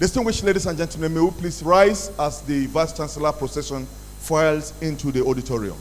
Distinguished ladies and gentlemen, may we please rise as the Vice Chancellor procession files into the auditorium.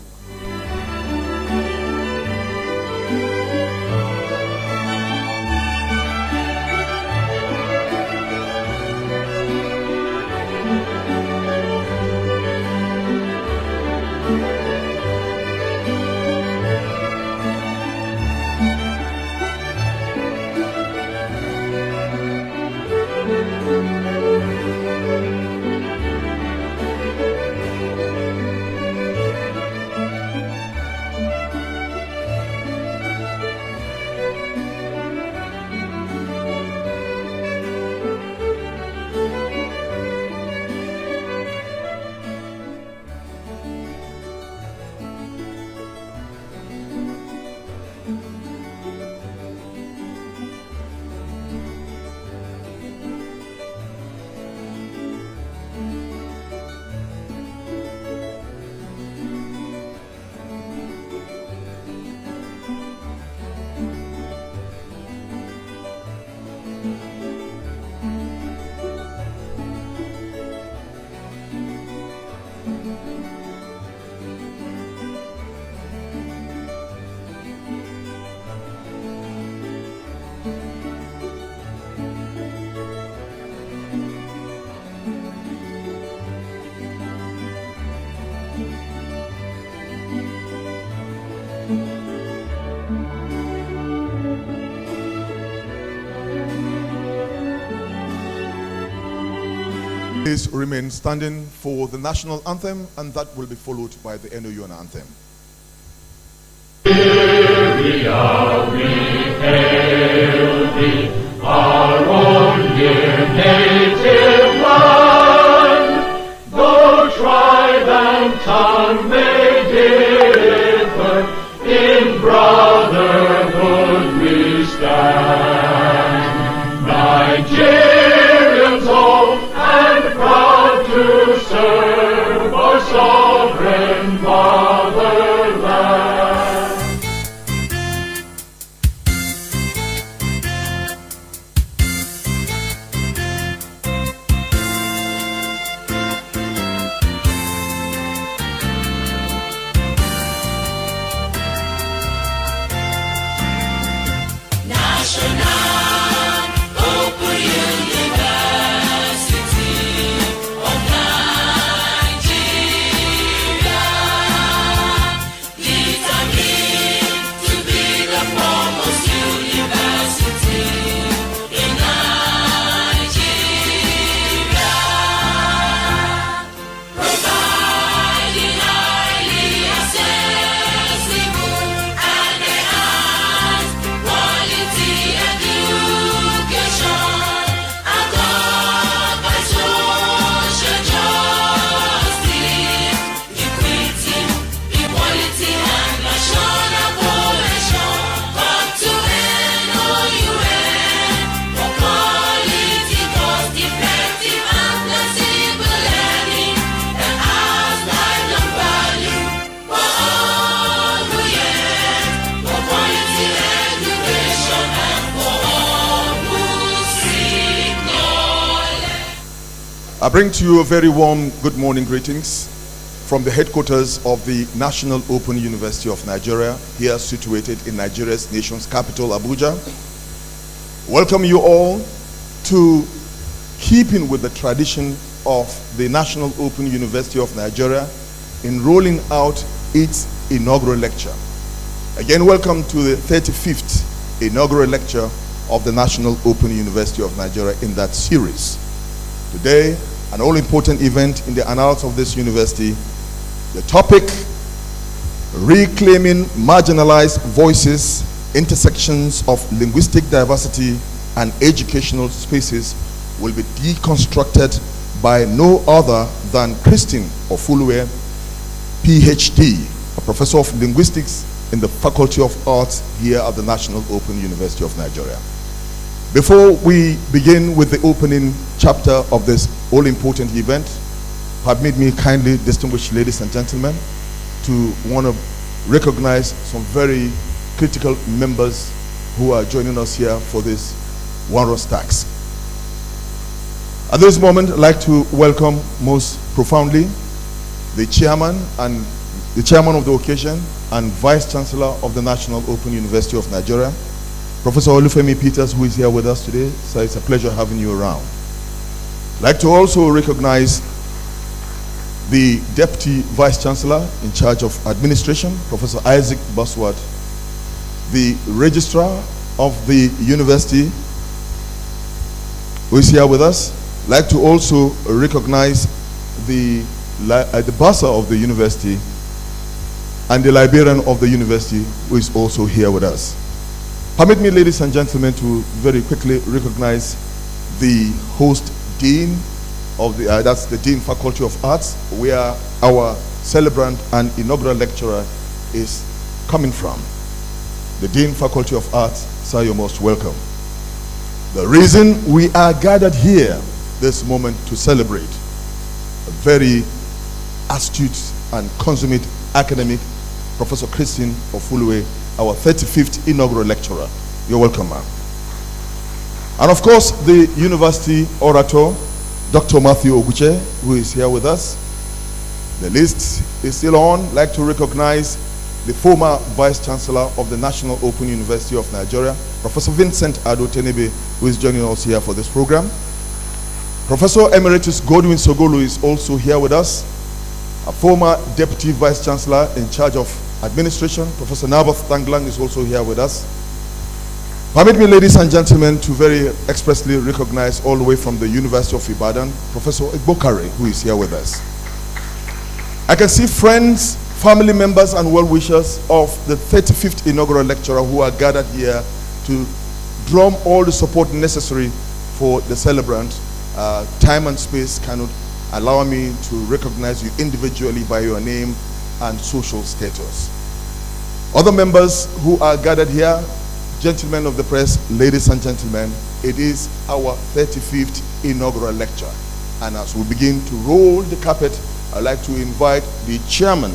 Please remain standing for the national anthem, and that will be followed by the NOUN anthem. Here we are, we hail thee, our own dear native land. Though tribe and tongue may differ, in brotherhood we stand. Nigerians all and proud to serve our sovereign fatherland. I bring to you a very warm good morning greetings from the headquarters of the National Open University of Nigeria, here situated in Nigeria's nation's capital, Abuja. Welcome you all to keeping with the tradition of the National Open University of Nigeria in rolling out its inaugural lecture. Again, welcome to the 35th Inaugural Lecture of the National Open University of Nigeria in that series. Today, an all-important event in the annals of this university. The topic, Reclaiming Marginalized Voices, Intersections of Linguistic Diversity and Educational Spaces, will be deconstructed by no other than Christine Ofulue, PhD, a professor of linguistics in the Faculty of Arts here at the National Open University of Nigeria. Before we begin with the opening chapter of this all-important event, permit me kindly, distinguished ladies and gentlemen, to want to recognize some very critical members who are joining us here for this wondrous task. At this moment, I'd like to welcome most profoundly the chairman of the occasion and Vice Chancellor of the National Open University of Nigeria, Professor Olufemi Peters, who is here with us today. So it's a pleasure having you around. I'd like to also recognize the Deputy Vice Chancellor in charge of administration, Professor Isaac Bosworth, the Registrar of the University, who is here with us. I'd like to also recognize the bursar of the university and the librarian of the university, who is also here with us. Permit me, ladies and gentlemen, to very quickly recognize the host dean of the, that's the Dean Faculty of Arts, where our celebrant and inaugural lecturer is coming from. The Dean Faculty of Arts, sir, you're most welcome. The reason we are gathered here this moment to celebrate a very astute and consummate academic, Professor Christine Ofulue, our 35th inaugural lecturer. You're welcome, ma'am. And of course, the university orator, Dr. Matthew Oguche, who is here with us. The list is still on. I'd like to recognize the former Vice Chancellor of the National Open University of Nigeria, Professor Vincent Ado Tenebe, who is joining us here for this program. Professor Emeritus Godwin Sogolo is also here with us. A former Deputy Vice Chancellor in charge of administration, Professor Nabath Tanglang, is also here with us. Permit me, ladies and gentlemen, to very expressly recognize all the way from the University of Ibadan, Professor Igbokare, who is here with us. I can see friends, family members, and well-wishers of the 35th inaugural lecturer who are gathered here to drum all the support necessary for the celebrant. Time and space cannot allow me to recognize you individually by your name and social status. Other members who are gathered here, gentlemen of the press, ladies and gentlemen, it is our 35th inaugural lecture. And as we begin to roll the carpet, I'd like to invite the chairman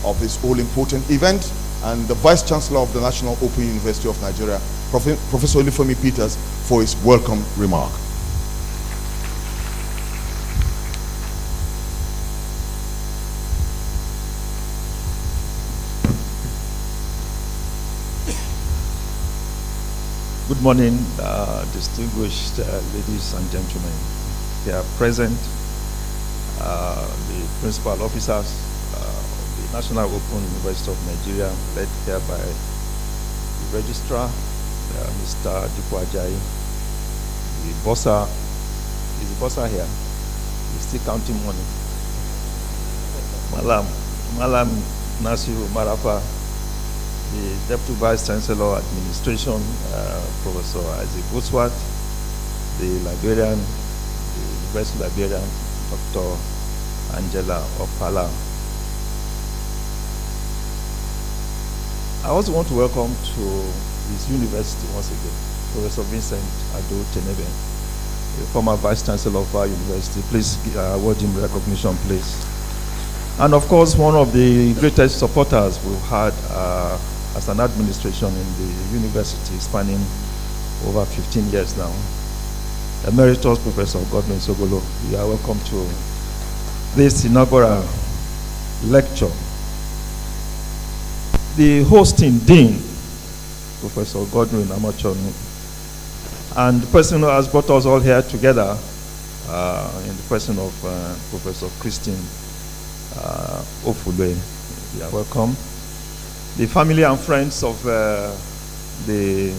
of this all-important event and the Vice Chancellor of the National Open University of Nigeria, Professor Olufemi Peters, for his welcome remark. Good morning, distinguished ladies and gentlemen. Here present, the principal officers of the National Open University of Nigeria, led here by the Registrar, Mr. Dipo Ajayi. The bursar, is the bursar here? He's still counting money. Malam Nasiru Marafa, the Deputy Vice Chancellor Administration, Professor Isaac Bosworth, the librarian, the University librarian, Dr. Angela Opala. I also want to welcome to his university once again, Professor Vincent Ado Tenebe, the former Vice Chancellor of our university. Please award him recognition, please. And of course, one of the greatest supporters we've had as an administration in the university, spanning over 15 years now, Emeritus Professor Godwin Sogolo. You are welcome to this inaugural lecture. The hosting dean, Professor Godwin Amachonu, and the person who has brought us all here together in the person of Professor Christine Ofulue. You are welcome. The family and friends of the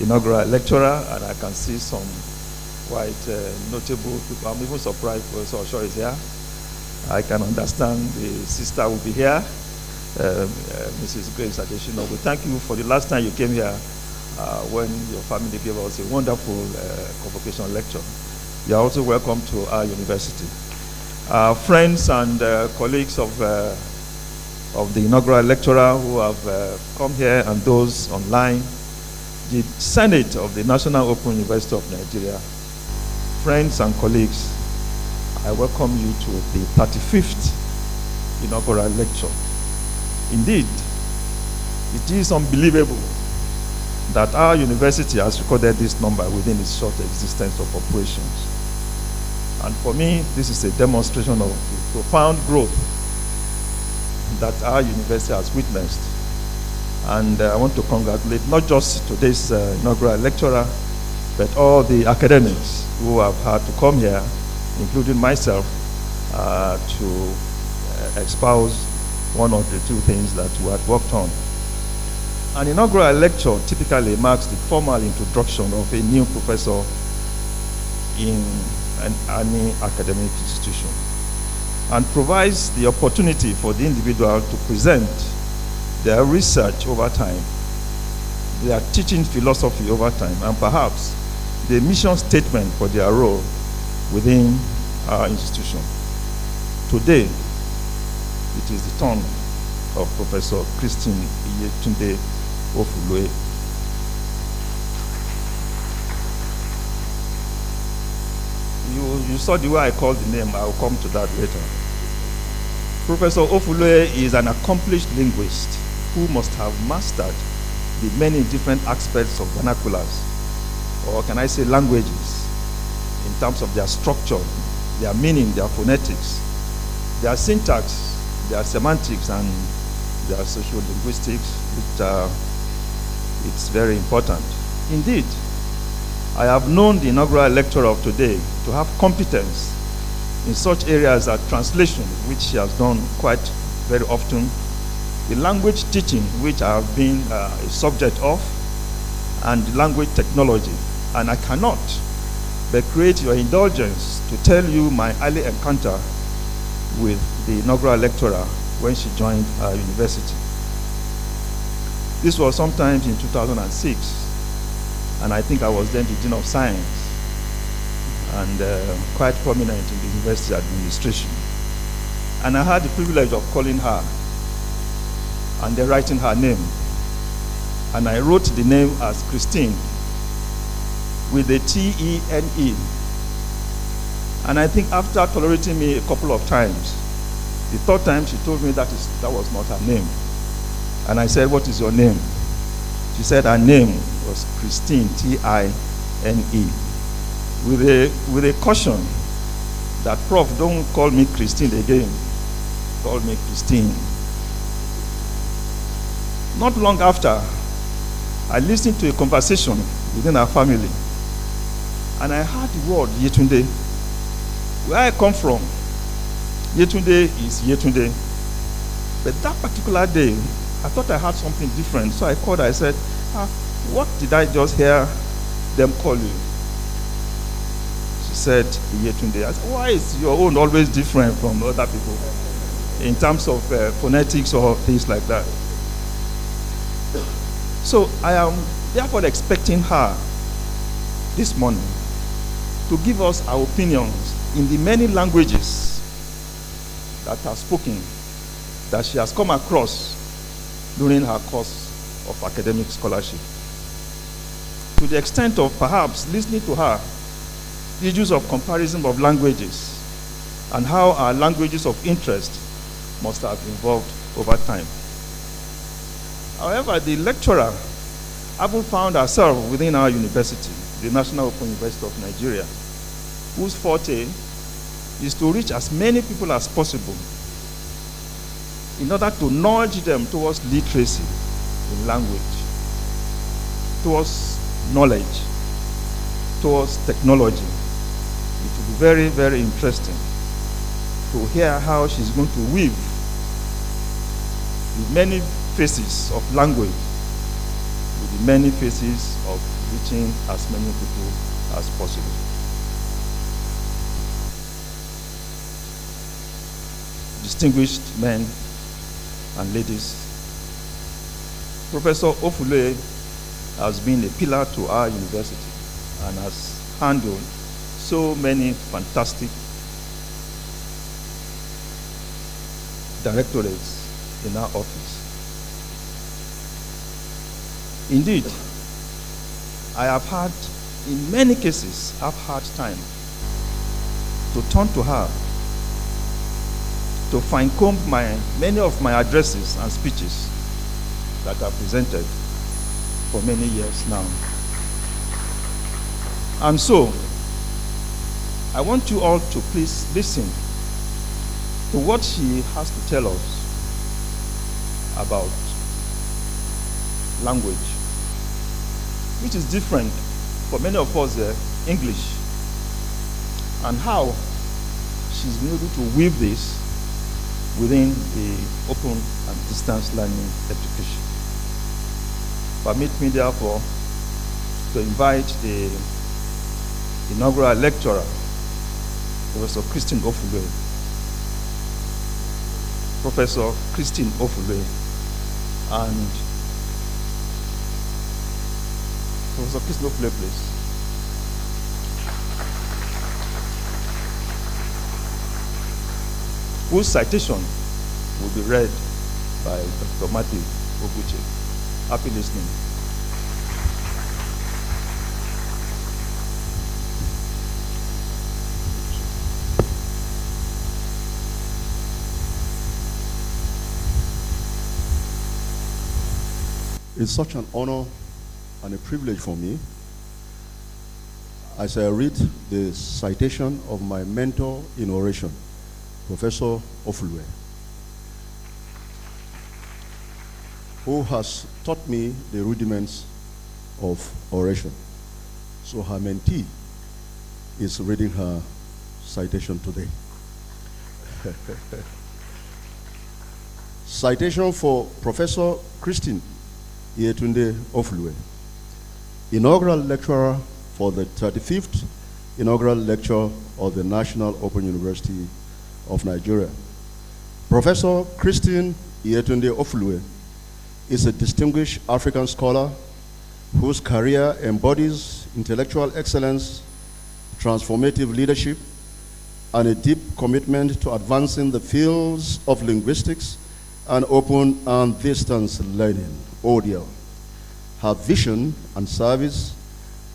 inaugural lecturer, and I can see some quite notable people. I'm even surprised Professor Osho is here. I can understand the sister will be here, Mrs. Grace Adeshino. We thank you for the last time you came here when your family gave us a wonderful convocation lecture. You are also welcome to our university. Friends and colleagues of the inaugural lecturer who have come here and those online, the Senate of the National Open University of Nigeria, friends and colleagues, I welcome you to the 35th inaugural lecture. Indeed, it is unbelievable that our university has recorded this number within its short existence of operations. And for me, this is a demonstration of the profound growth that our university has witnessed. And I want to congratulate not just today's inaugural lecturer, but all the academics who have had to come here, including myself, to espouse one or the two things that we had worked on. An inaugural lecture typically marks the formal introduction of a new professor in any academic institution and provides the opportunity for the individual to present their research over time, their teaching philosophy over time, and perhaps the mission statement for their role within our institution. Today, it is the turn of Professor Christine Iyetunde Ofulue. You saw the way I called the name. I will come to that later. Professor Ofulue is an accomplished linguist who must have mastered the many different aspects of vernaculars, or can I say languages, in terms of their structure, their meaning, their phonetics, their syntax, their semantics, and their socio-linguistics, which it's very important. Indeed, I have known the inaugural lecturer of today to have competence in such areas as translation, which she has done quite very often, the language teaching, which I have been a subject of, and language technology. And I cannot but create your indulgence to tell you my early encounter with the inaugural lecturer when she joined our university. This was sometime in 2006. And I think I was then the Dean of Science and quite prominent in the university administration. And I had the privilege of calling her and then writing her name. And I wrote the name as Christine with a T-E-N-E. And I think after tolerating me a couple of times, the third time she told me that was not her name. And I said, "What is your name?" She said her name was Christine, T-I-N-E, with a caution that, "Prof, don't call me Christine again. Call me Christine." Not long after, I listened to a conversation within our family, and I heard the word Iyetunde. Where I come from, Iyetunde is Iyetunde. But that particular day, I thought I heard something different, so I called her. I said, "What did I just hear them call you?" She said, "Iyetunde." I said, "Why is your own always different from other people in terms of phonetics or things like that?" So I am therefore expecting her this morning to give us our opinions in the many languages that are spoken, that she has come across during her course of academic scholarship. To the extent of perhaps listening to her, issues of comparison of languages and how our languages of interest must have evolved over time. However, the lecturer having found herself within our university, the National Open University of Nigeria, whose forte is to reach as many people as possible in order to nudge them towards literacy in language, towards knowledge, towards technology. It will be very, very interesting to hear how she's going to weave the many faces of language with the many faces of reaching as many people as possible. Distinguished men and ladies, Professor Ofulue has been a pillar to our university and has handled so many fantastic directorates in our office. Indeed, I have had, in many cases, I've had time to turn to her to fine-comb many of my addresses and speeches that are presented for many years now. And so, I want you all to please listen to what she has to tell us about language, which is different for many of us, English, and how she's been able to weave this within the open and distance learning education. Permit me, therefore, to invite the inaugural lecturer, Professor Christine Ofulue. Professor Christine Ofulue and Professor Christine Ofulue, please. Whose citation will be read by Dr. Matthew Oguche. Happy listening. It's such an honor and a privilege for me as I read the citation of my mentor in oration, Professor Ofulue, who has taught me the rudiments of oration. So her mentee is reading her citation today. Citation for Professor Christine Iyetunde Ofulue, inaugural lecturer for the 35th Inaugural Lecture of the National Open University of Nigeria. Professor Christine Iyetunde Ofulue is a distinguished African scholar whose career embodies intellectual excellence, transformative leadership, and a deep commitment to advancing the fields of linguistics and open and distance learning, ODL. Her vision and service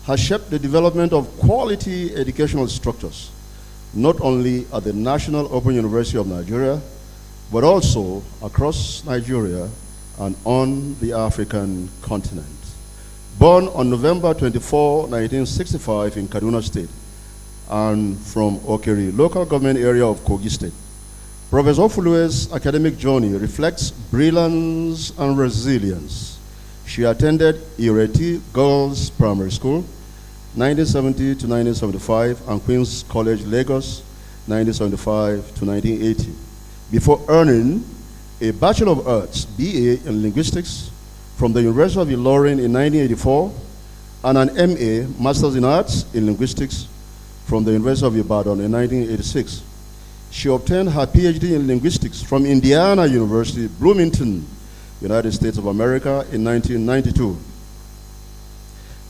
has shaped the development of quality educational structures, not only at the National Open University of Nigeria, but also across Nigeria and on the African continent. Born on November 24, 1965 in Kaduna State, and from Okeri, local government area of Kogi State, Professor Ofulue's academic journey reflects brilliance and resilience. She attended Ireti Girls Primary School, 1970 to 1975, and Queen's College, Lagos, 1975 to 1980, before earning a Bachelor of Arts, BA in Linguistics, from the University of Ilorin in 1984, and an MA, Masters in Arts in Linguistics, from the University of Ibadan in 1986. She obtained her PhD in Linguistics from Indiana University, Bloomington, United States of America in 1992,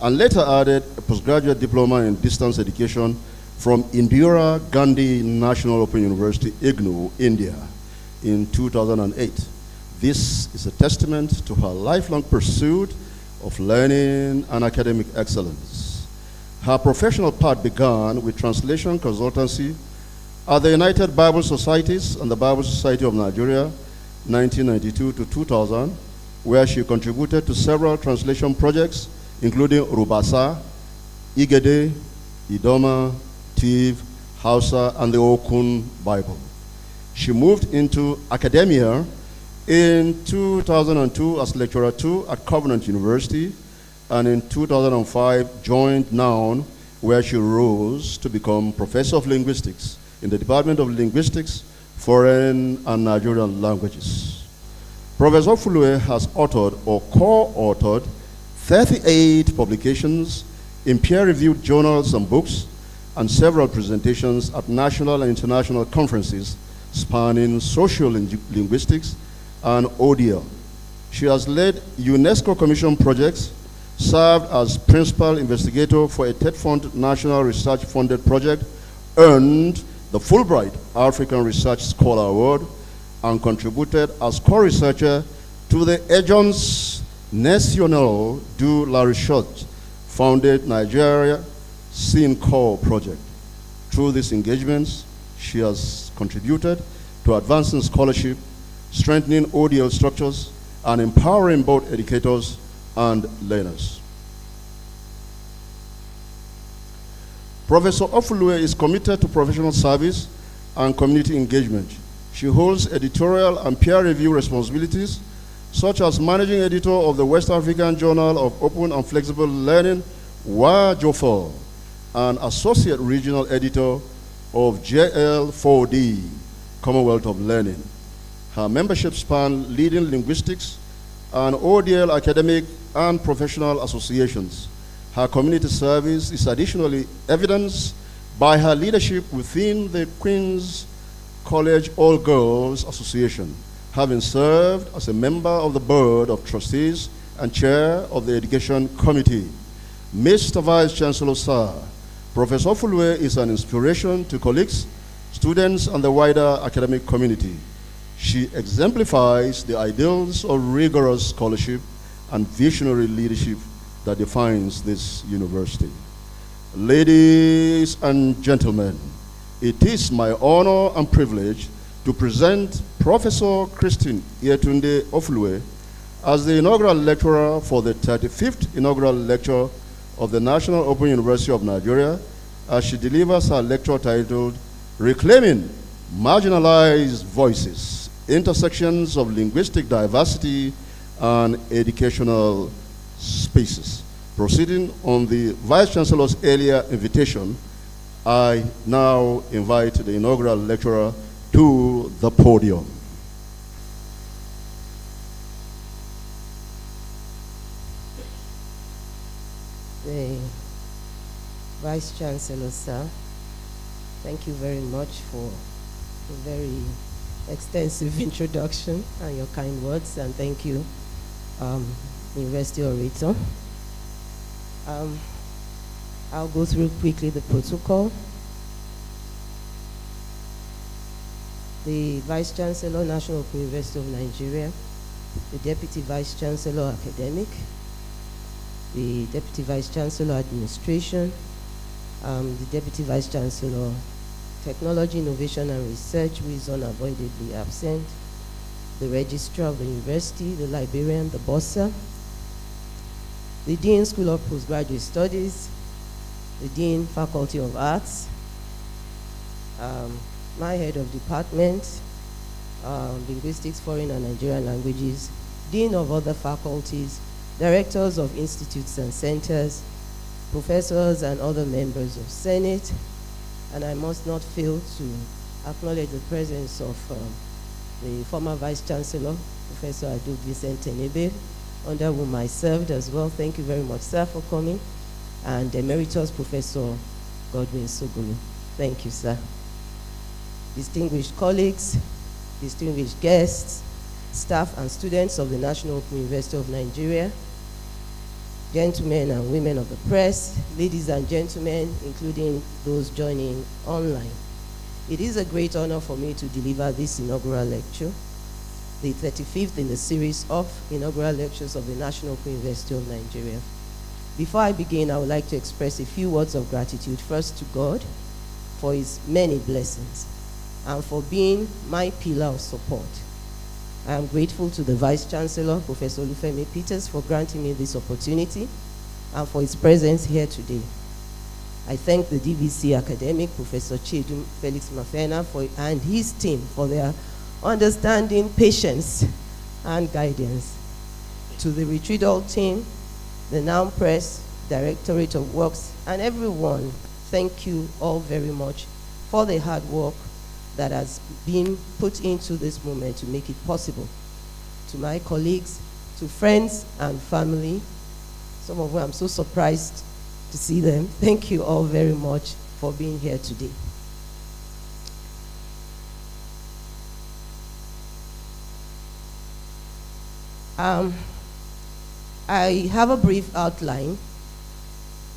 and later added a postgraduate diploma in distance education from Indira Gandhi National Open University, IGNOU, India, in 2008. This is a testament to her lifelong pursuit of learning and academic excellence. Her professional path began with translation consultancy at the United Bible Societies and the Bible Society of Nigeria, 1992 to 2000, where she contributed to several translation projects, including Rubasa, Igede, Idoma, Tiv, Hausa, and the Okun Bible. She moved into academia in 2002 as lecturer 2 at Covenant University, and in 2005 joined NOUN, where she rose to become Professor of Linguistics in the Department of Linguistics, Foreign and Nigerian Languages. Professor Ofulue has authored or co-authored 38 publications in peer-reviewed journals and books, and several presentations at national and international conferences spanning social linguistics and ODL. She has led UNESCO Commission projects, served as principal investigator for a TED Fund National Research Funded project, earned the Fulbright African Research Scholar Award, and contributed as co-researcher to the Agence Nationale de la Recherche founded Nigeria SINCOR project. Through these engagements, she has contributed to advancing scholarship, strengthening ODL structures, and empowering both educators and learners. Professor Ofulue is committed to professional service and community engagement. She holds editorial and peer review responsibilities, such as managing editor of the West African Journal of Open and Flexible Learning, WAJOFL, and associate regional editor of JL4D, Commonwealth of Learning. Her membership span leading linguistics and ODL academic and professional associations. Her community service is additionally evidenced by her leadership within the Queen's College All Girls Association, having served as a member of the Board of Trustees and Chair of the Education Committee. Mr. Vice Chancellor, sir, Professor Ofulue is an inspiration to colleagues, students, and the wider academic community. She exemplifies the ideals of rigorous scholarship and visionary leadership that defines this university. Ladies and gentlemen, it is my honor and privilege to present Professor Christine Iyetunde Ofulue as the inaugural lecturer for the 35th Inaugural Lecture of the National Open University of Nigeria, as she delivers her lecture titled Reclaiming Marginalized Voices, Intersections of Linguistic Diversity and Educational Spaces. Proceeding on the Vice Chancellor's earlier invitation, I now invite the inaugural lecturer to the podium. The Vice Chancellor, sir, thank you very much for a very extensive introduction and your kind words, and thank you, University Orator. I'll go through quickly the protocol. The Vice Chancellor, National Open University of Nigeria, the Deputy Vice Chancellor, Academic, the Deputy Vice Chancellor, Administration, the Deputy Vice Chancellor, Technology, Innovation and Research, who is unavoidably absent, the Registrar of the University, the Librarian, the Bossa, the Dean, School of Postgraduate Studies, the Dean, Faculty of Arts, my Head of Department, Linguistics, Foreign and Nigerian Languages, Dean of other faculties, Directors of institutes and centers, professors and other members of Senate, and I must not fail to acknowledge the presence of the former Vice Chancellor, Professor Adu Vincent Tenebe, under whom I served as well. Thank you very much, sir, for coming. And Emeritus Professor Godwin Sogolu. Thank you, sir. Distinguished colleagues, distinguished guests, staff and students of the National Open University of Nigeria, gentlemen and women of the press, ladies and gentlemen, including those joining online. It is a great honor for me to deliver this inaugural lecture, the 35th in the series of inaugural lectures of the National Open University of Nigeria. Before I begin, I would like to express a few words of gratitude, first to God for his many blessings and for being my pillar of support. I am grateful to the Vice Chancellor, Professor Olufemi Peters, for granting me this opportunity and for his presence here today. I thank the DVC academic, Professor Chidum Felix Mafena, and his team for their understanding, patience, and guidance. To the Retrieval team, the NOUN Press, Directorate of Works, and everyone, thank you all very much for the hard work that has been put into this moment to make it possible. To my colleagues, to friends and family, some of whom I'm so surprised to see them, thank you all very much for being here today. I have a brief outline,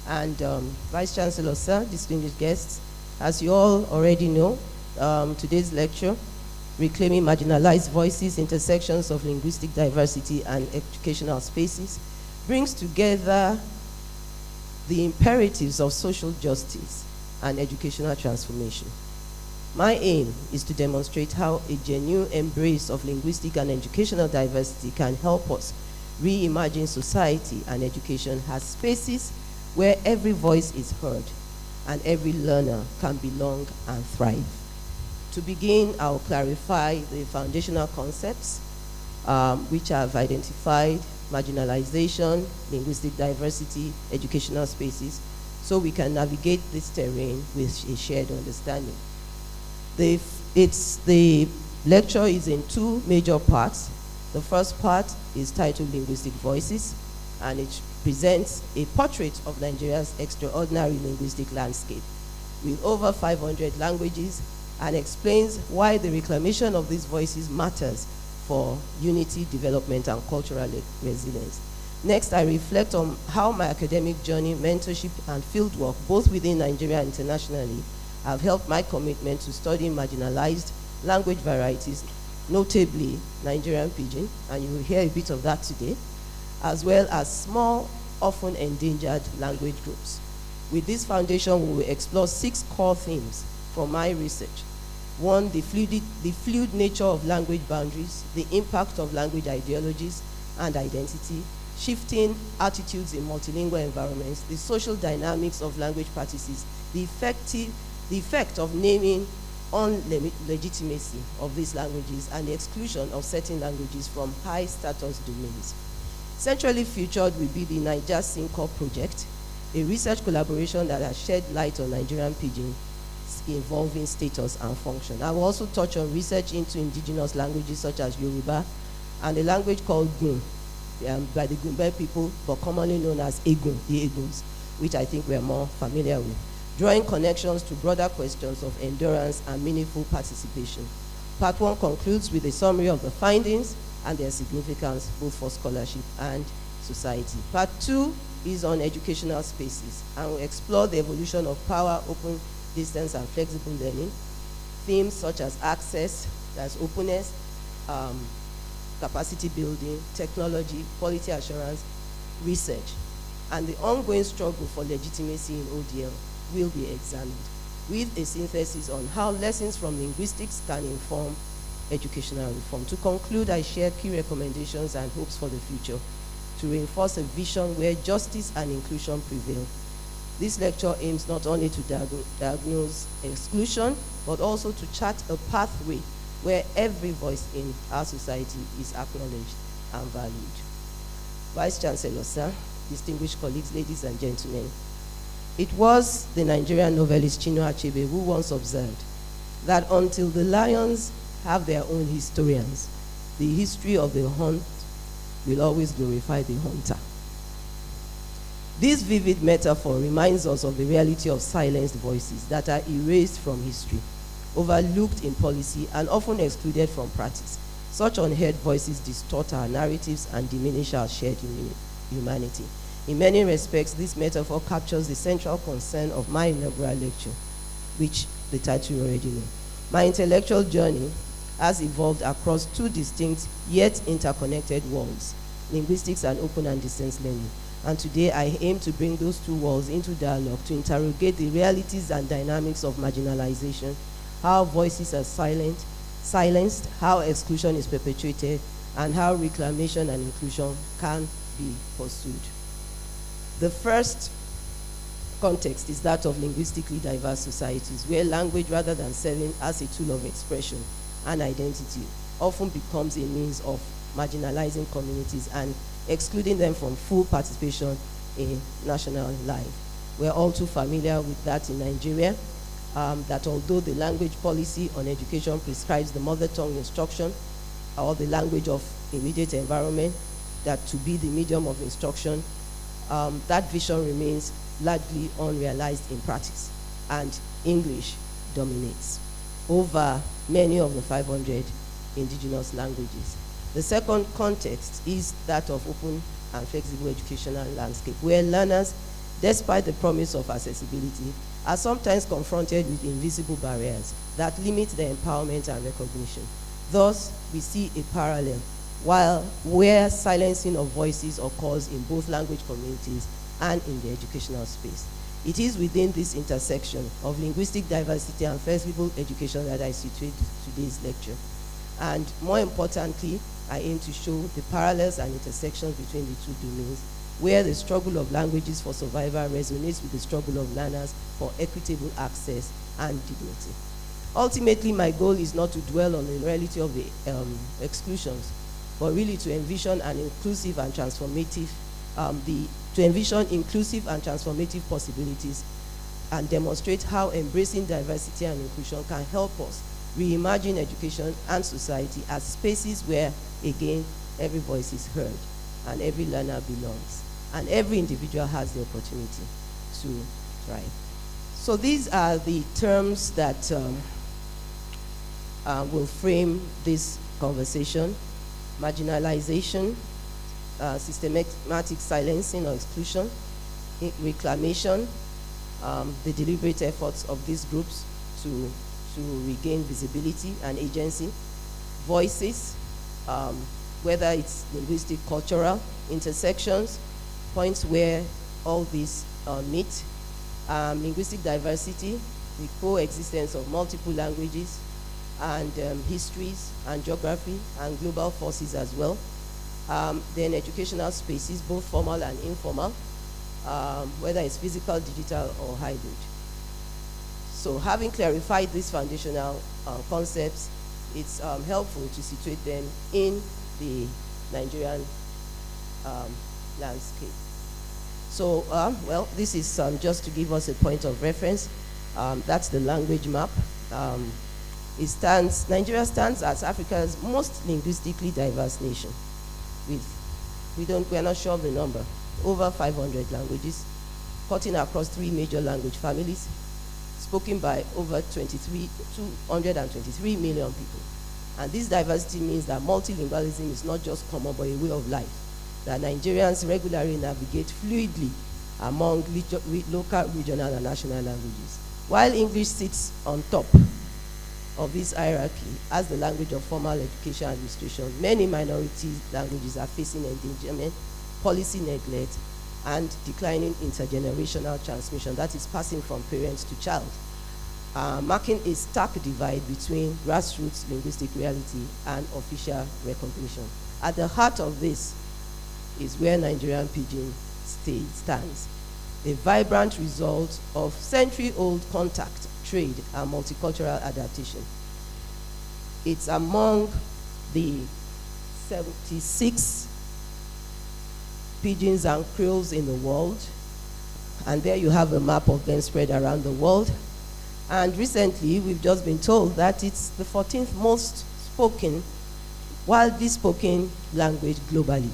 and Vice Chancellor, sir, distinguished guests, as you all already know, today's lecture, Reclaiming Marginalized Voices, Intersections of Linguistic Diversity and Educational Spaces, brings together the imperatives of social justice and educational transformation. My aim is to demonstrate how a genuine embrace of linguistic and educational diversity can help us reimagine society and education as spaces where every voice is heard and every learner can belong and thrive. To begin, I'll clarify the foundational concepts which I've identified: marginalization, linguistic diversity, educational spaces, so we can navigate this terrain with a shared understanding. The lecture is in two major parts. The first part is titled Linguistic Voices, and it presents a portrait of Nigeria's extraordinary linguistic landscape with over 500 languages, and explains why the reclamation of these voices matters for unity, development, and cultural resilience. Next, I reflect on how my academic journey, mentorship, and fieldwork, both within Nigeria and internationally, have helped my commitment to studying marginalized language varieties, notably Nigerian Pidgin, and you will hear a bit of that today, as well as small, often endangered language groups. With this foundation, we will explore 6 core themes from my research. 1, the fluid nature of language boundaries, the impact of language ideologies and identity, shifting attitudes in multilingual environments, the social dynamics of language practices, the effect of naming on legitimacy of these languages, and the exclusion of certain languages from high status domains. Centrally featured will be the Niger Syncore project, a research collaboration that has shed light on Nigerian Pidgin involving status and function. I will also touch on research into indigenous languages such as Yoruba and a language called Gun by the Gumbe people, but commonly known as Egun, the Eguns, which I think we're more familiar with, drawing connections to broader questions of endurance and meaningful participation. Part 1 concludes with a summary of the findings and their significance both for scholarship and society. Part 2 is on educational spaces, and will explore the evolution of power, open, distance, and flexible learning. Themes such as access, that's openness, capacity building, technology, quality assurance, research, and the ongoing struggle for legitimacy in ODL will be examined, with a synthesis on how lessons from linguistics can inform educational reform. To conclude, I share key recommendations and hopes for the future to reinforce a vision where justice and inclusion prevail. This lecture aims not only to diagnose exclusion, but also to chart a pathway where every voice in our society is acknowledged and valued. Vice Chancellor, sir, distinguished colleagues, ladies and gentlemen, it was the Nigerian novelist Chinua Achebe who once observed that until the lions have their own historians, the history of the hunt will always glorify the hunter. This vivid metaphor reminds us of the reality of silenced voices that are erased from history, overlooked in policy, and often excluded from practice. Such unheard voices distort our narratives and diminish our shared humanity. In many respects, this metaphor captures the central concern of my inaugural lecture, which the title you already know. My intellectual journey has evolved across 2 distinct yet interconnected worlds, linguistics and open and distance learning. And today I aim to bring those 2 worlds into dialogue to interrogate the realities and dynamics of marginalization, how voices are silenced, how exclusion is perpetuated, and how reclamation and inclusion can be pursued. The first context is that of linguistically diverse societies, where language, rather than serving as a tool of expression and identity, often becomes a means of marginalizing communities and excluding them from full participation in national life. We're all too familiar with that in Nigeria, that although the language policy on education prescribes the mother tongue instruction or the language of immediate environment that to be the medium of instruction, that vision remains largely unrealized in practice, and English dominates over many of the 500 indigenous languages. The second context is that of open and flexible educational landscape, where learners, despite the promise of accessibility, are sometimes confronted with invisible barriers that limit their empowerment and recognition. Thus, we see a parallel where silencing of voices occurs in both language communities and in the educational space. It is within this intersection of linguistic diversity and flexible education that I situate today's lecture. And more importantly, I aim to show the parallels and intersections between the 2 domains, where the struggle of languages for survival resonates with the struggle of learners for equitable access and dignity. Ultimately, my goal is not to dwell on the reality of the exclusions, but really to envision an inclusive and transformative, possibilities and demonstrate how embracing diversity and inclusion can help us reimagine education and society as spaces where, again, every voice is heard and every learner belongs and every individual has the opportunity to thrive. So these are the terms that will frame this conversation: marginalization, systematic silencing or exclusion, reclamation, the deliberate efforts of these groups to regain visibility and agency, voices, whether it's linguistic, cultural, intersections, points where all these meet, linguistic diversity, the coexistence of multiple languages, and histories and geography and global forces as well. Then educational spaces, both formal and informal, whether it's physical, digital, or hybrid. So having clarified these foundational concepts, it's helpful to situate them in the Nigerian landscape. So, well, this is just to give us a point of reference. That's the language map. Nigeria stands as Africa's most linguistically diverse nation. We're not sure of the number, over 500 languages, cutting across 3 major language families, spoken by over 223 million people. And this diversity means that multilingualism is not just common, but a way of life, that Nigerians regularly navigate fluidly among local, regional, and national languages. While English sits on top of this hierarchy as the language of formal education administration, many minority languages are facing endangerment, policy neglect, and declining intergenerational transmission, that is passing from parents to child, marking a stark divide between grassroots linguistic reality and official recognition. At the heart of this is where Nigerian Pidgin stands, a vibrant result of century-old contact, trade, and multicultural adaptation. It's among the 76 pidgins and creoles in the world, and there you have a map of them spread around the world. And recently, we've just been told that it's the 14th most widely spoken language globally,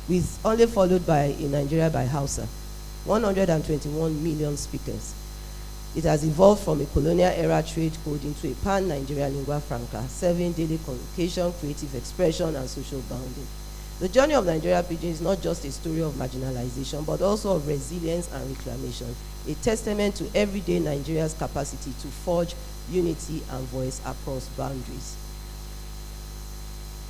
with only followed by, in Nigeria, by Hausa, 121 million speakers. It has evolved from a colonial era trade code into a pan-Nigerian lingua franca, serving daily communication, creative expression, and social bonding. The journey of Nigeria Pidgin is not just a story of marginalization, but also of resilience and reclamation, a testament to everyday Nigeria's capacity to forge unity and voice across boundaries.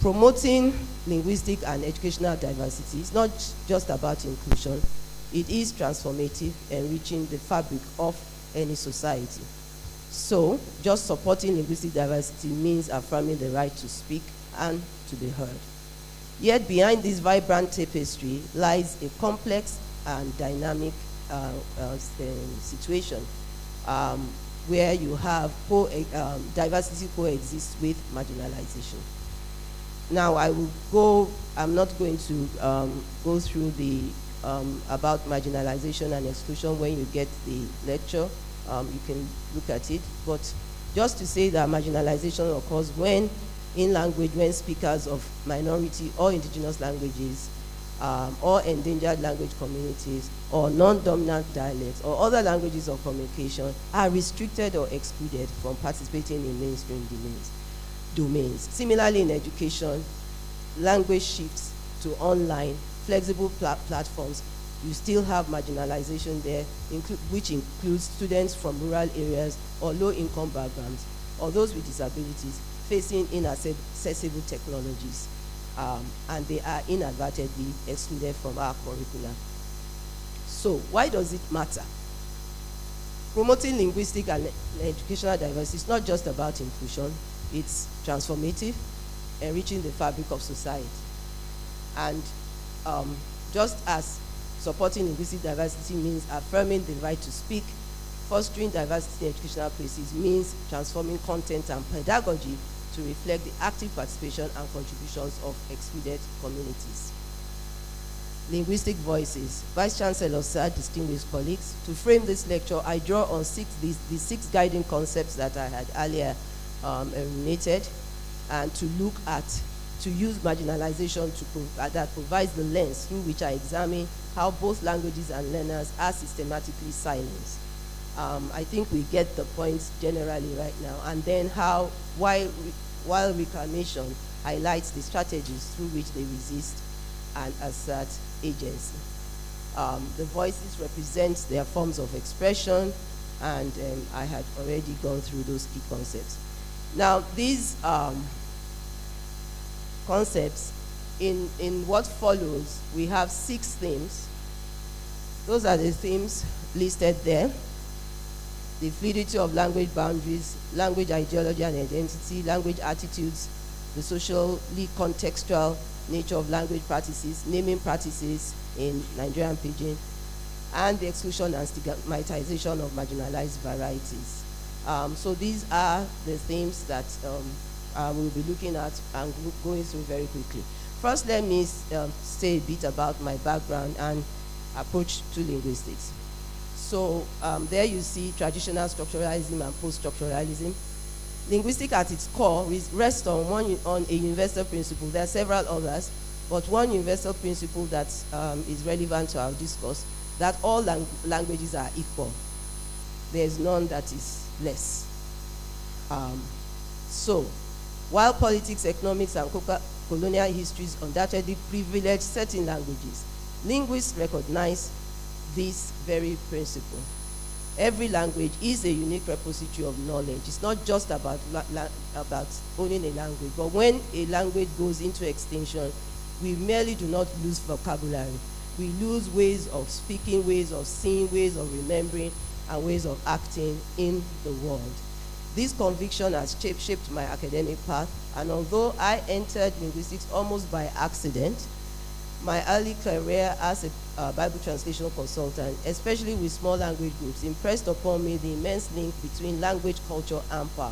Promoting linguistic and educational diversity is not just about inclusion, it is transformative, enriching the fabric of any society. So, just supporting linguistic diversity means affirming the right to speak and to be heard. Yet behind this vibrant tapestry lies a complex and dynamic situation where you have diversity coexists with marginalization. Now I'm not going to go through the about marginalization and exclusion. When you get the lecture, you can look at it. But just to say that marginalization occurs when speakers of minority or indigenous languages or endangered language communities or non-dominant dialects or other languages of communication are restricted or excluded from participating in mainstream domains. Similarly, in education, language shifts to online, flexible platforms. You still have marginalization there, which includes students from rural areas or low-income backgrounds, or those with disabilities facing inaccessible technologies, and they are inadvertently excluded from our curricula. So why does it matter? Promoting linguistic and educational diversity is not just about inclusion, it's transformative, enriching the fabric of society. And just as supporting linguistic diversity means affirming the right to speak. Fostering diversity in educational places means transforming content and pedagogy to reflect the active participation and contributions of excluded communities. Linguistic voices. Vice Chancellor, sir, distinguished colleagues, to frame this lecture, I draw on the six guiding concepts that I had earlier enumerated, and to look at, to use marginalization that provides the lens through which I examine how both languages and learners are systematically silenced. I think we get the points generally right now, and then how, while reclamation highlights the strategies through which they resist and assert agency. The voices represent their forms of expression, and I had already gone through those key concepts. Now, these concepts, in what follows, we have 6 themes. Those are the themes listed there. The fluidity of language boundaries, language ideology and identity, language attitudes, the socially contextual nature of language practices, naming practices in Nigerian Pidgin, and the exclusion and stigmatization of marginalized varieties. So these are the themes that we'll be looking at and going through very quickly. First, let me say a bit about my background and approach to linguistics. So there you see traditional structuralism and post-structuralism. Linguistic at its core rests on a universal principle. There are several others, but one universal principle that is relevant to our discourse, that all languages are equal. There is none that is less. So, while politics, economics, and colonial histories undoubtedly privilege certain languages, linguists recognize this very principle. Every language is a unique repository of knowledge. It's not just about owning a language, but when a language goes into extinction, we merely do not lose vocabulary. We lose ways of speaking, ways of seeing, ways of remembering, and ways of acting in the world. This conviction has shaped my academic path, and although I entered linguistics almost by accident, my early career as a Bible translation consultant, especially with small language groups, impressed upon me the immense link between language, culture, and power.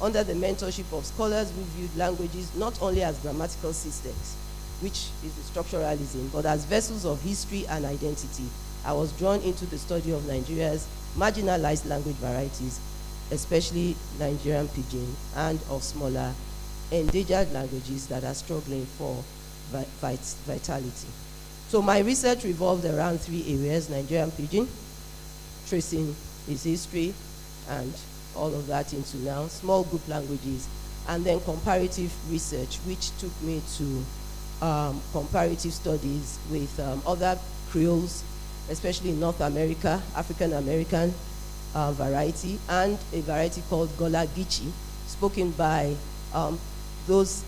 Under the mentorship of scholars who viewed languages not only as grammatical systems, which is the structuralism, but as vessels of history and identity, I was drawn into the study of Nigeria's marginalized language varieties, especially Nigerian Pidgin, and of smaller endangered languages that are struggling for vitality. So my research revolved around 3 areas: Nigerian Pidgin, tracing its history and all of that into NOUN, small group languages, and then comparative research, which took me to comparative studies with other creoles, especially in North America, African American variety, and a variety called Gola Gichi, spoken by those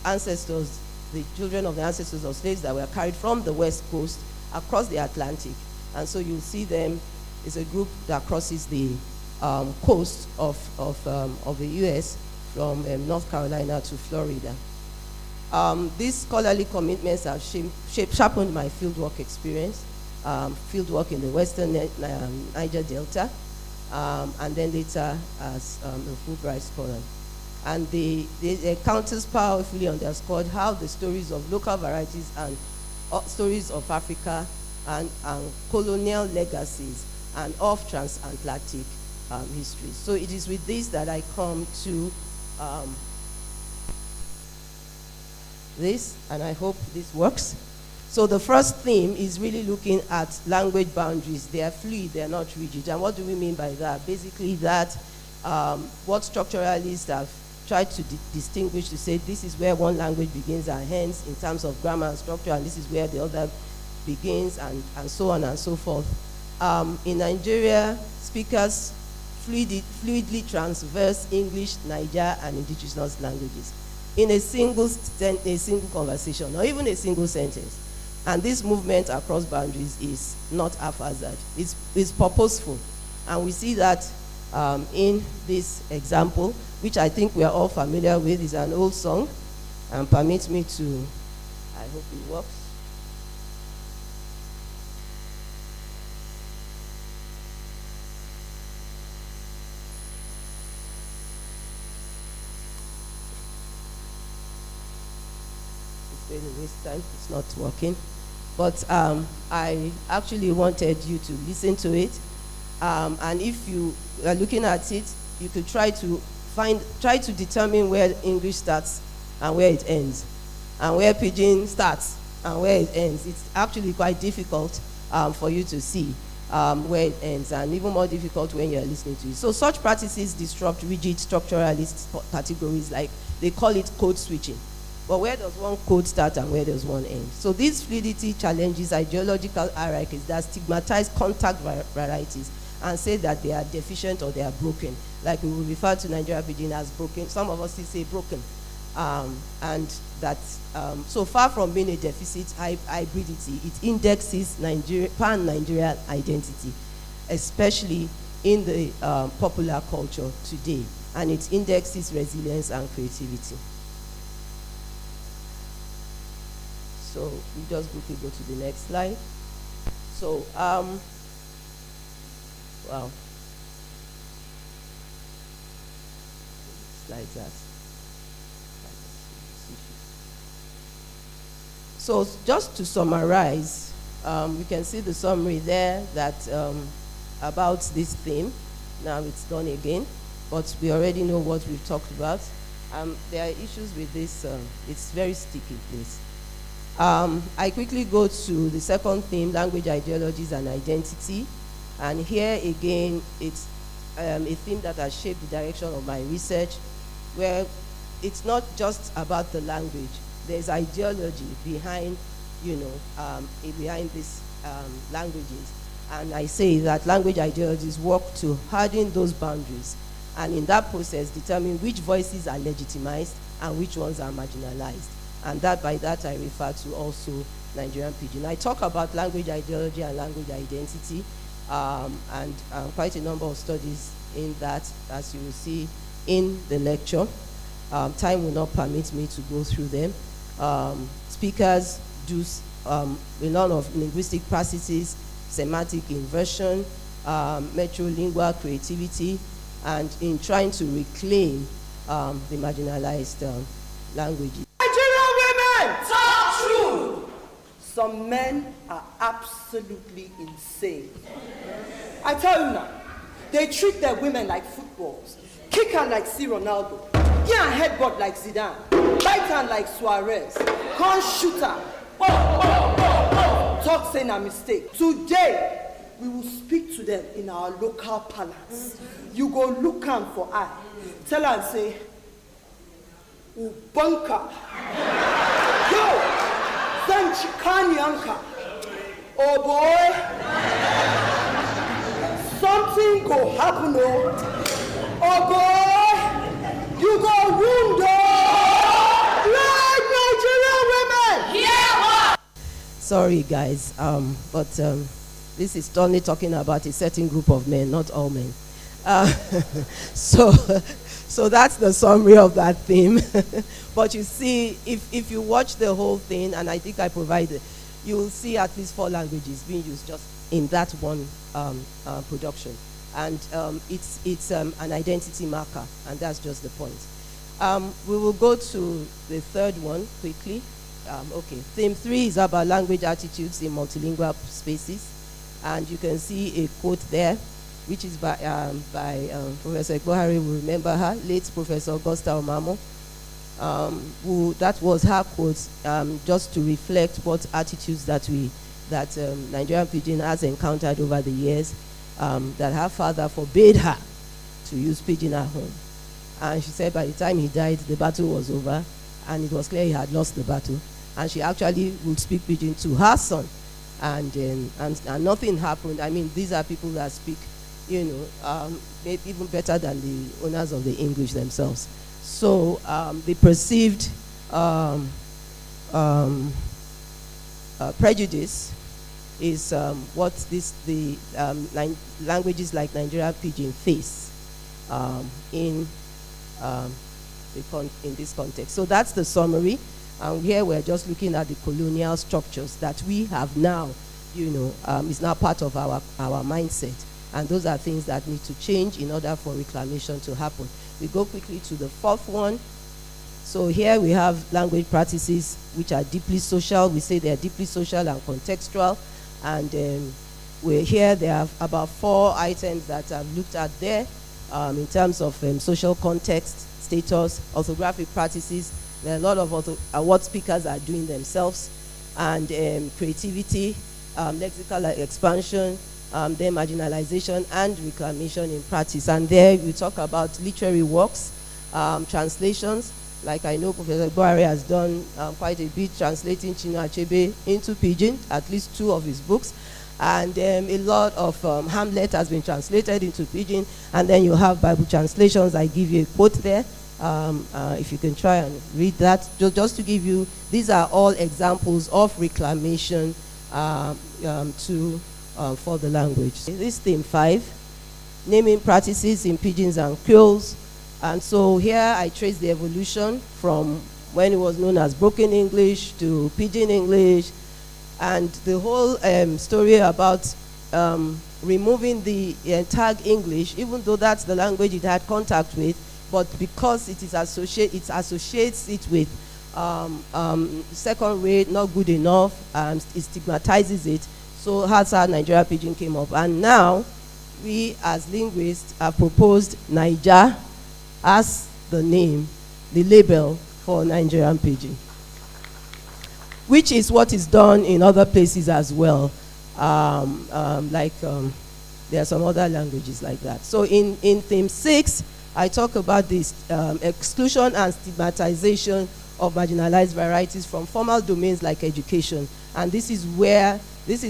ancestors, the children of the ancestors of slaves that were carried from the West Coast across the Atlantic. And so you'll see them, it's a group that crosses the coast of the US from North Carolina to Florida. These scholarly commitments have sharpened my fieldwork experience, fieldwork in the Western Niger Delta, and then later as a Fulbright scholar. And the encounters powerfully underscored how the stories of local varieties and stories of Africa and colonial legacies and of transatlantic histories. So it is with this that I come to this, and I hope this works. So the first theme is really looking at language boundaries. They are fluid, they are not rigid. And what do we mean by that? Basically that what structuralists have tried to distinguish, to say this is where one language begins and ends in terms of grammar and structure, and this is where the other begins, and so on and so forth. In Nigeria, speakers fluidly transverse English, Niger, and indigenous languages in a single conversation, or even a single sentence. And this movement across boundaries is not haphazard. It's purposeful. And we see that in this example, which I think we are all familiar with. Is an old song, and permit me to, I hope it works. failing this time. It's not working. But I actually wanted you to listen to it. And if you are looking at it, you could try to determine where English starts and where it ends, and where Pidgin starts and where it ends. It's actually quite difficult for you to see where it ends, and even more difficult when you're listening to it. So such practices disrupt rigid structuralist categories, like they call it code switching. But where does one code start and where does one end? So this fluidity challenges ideological hierarchies that stigmatize contact varieties and say that they are deficient or they are broken. Like we will refer to Nigerian Pidgin as broken. Some of us still say broken. And that, so far from being a deficit hybridity, it indexes pan-Nigerian identity, especially in the popular culture today. And it indexes resilience and creativity. So we just quickly go to the next slide. So, wow. Slides that. So just to summarize, you can see the summary there that about this theme. Now it's gone again, but we already know what we've talked about. There are issues with this. It's very sticky, please. I quickly go to the second theme, language ideologies and identity. And here again, it's a theme that has shaped the direction of my research, where it's not just about the language. There's ideology behind, behind these languages. And I say that language ideologies work to harden those boundaries, and in that process determine which voices are legitimized and which ones are marginalized. And by that I refer to also Nigerian Pidgin. I talk about language ideology and language identity, and quite a number of studies in that, as you will see in the lecture. Time will not permit me to go through them. Speakers do a lot of linguistic practices, semantic inversion, metrolingual creativity, and in trying to reclaim the marginalized languages. Nigerian women! Talk true! Some men are absolutely insane. I tell you now, they treat their women like footballs, kick her like C. Ronaldo, give her headbutt like Zidane, bite her like Suarez, can't shoot her. Talk saying a mistake. Today, we will speak to them in our local parlance. You go look am for eye. Tell her and say, Ubunka. Yo, Zanchikanyanka. Oh boy. Something go happen, oh boy. You go wound, like Nigerian women. Yeah. Sorry guys, but this is only talking about a certain group of men, not all men. So that's the summary of that theme. But you see, if you watch the whole thing, and I think I provided, you will see at least 4 languages being used just in that one production. And it's an identity marker, and that's just the point. We will go to the third one quickly. Okay, theme 3 is about language attitudes in multilingual spaces. And you can see a quote there, which is by Professor Ekbohari, will remember her, late Professor Augusta Omamo. That was her quote, just to reflect what attitudes that Nigerian Pidgin has encountered over the years, that her father forbade her to use Pidgin at home. And she said by the time he died, the battle was over, and it was clear he had lost the battle. And she actually would speak Pidgin to her son, and nothing happened. I mean, these are people that speak, maybe even better than the owners of the English themselves. So the perceived prejudice is what languages like Nigerian Pidgin face in this context. So that's the summary. And here we're just looking at the colonial structures that we have now, is now part of our mindset. And those are things that need to change in order for reclamation to happen. We go quickly to the fourth one, So here we have language practices which are deeply social. We say they are deeply social and contextual. And there are about 4 items that I've looked at there in terms of social context, status, orthographic practices. There are a lot of what speakers are doing themselves, and creativity, lexical expansion, then marginalization and reclamation in practice. And there we talk about literary works, translations, like I know Professor Boare has done quite a bit translating Chinua Achebe into Pidgin, at least 2 of his books. And a lot of Hamlet has been translated into Pidgin. And then you have Bible translations. I give you a quote there. If you can try and read that. Just to give you, these are all examples of reclamation for the language. This is theme 5, naming practices in Pidgins and Creoles. And so here I trace the evolution from when it was known as broken English to Pidgin English, and the whole story about removing the tag English, even though that's the language it had contact with, but because it associates it with second rate, not good enough, and it stigmatizes it. So that's how Nigeria Pidgin came up. And now we as linguists have proposed Naija as the name, the label for Nigerian Pidgin, which is what is done in other places as well. There are some other languages like that. So in theme 6, I talk about this exclusion and stigmatization of marginalized varieties from formal domains like education. And this is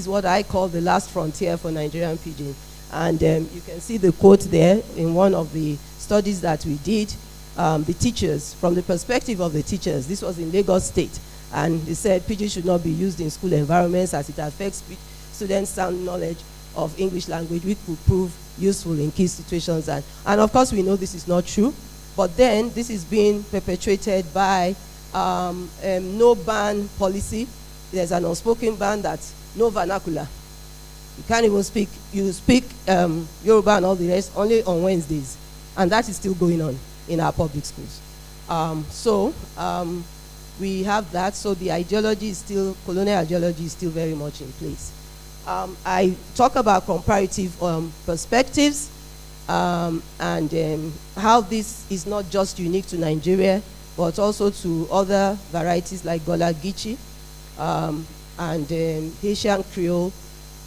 what I call the last frontier for Nigerian Pidgin. And you can see the quote there in one of the studies that we did. The teachers, from the perspective of the teachers, this was in Lagos State, and they said Pidgin should not be used in school environments as it affects students' sound knowledge of English language, which could prove useful in key situations. And of course, we know this is not true, but then this is being perpetrated by no ban policy. There's an unspoken ban that's no vernacular. You can't even speak, you speak Yoruba and all the rest only on Wednesdays. And that is still going on in our public schools. We have that, so the ideology is still, colonial ideology is still very much in place. I talk about comparative perspectives and how this is not just unique to Nigeria, but also to other varieties like Gola Gichi and Haitian Creole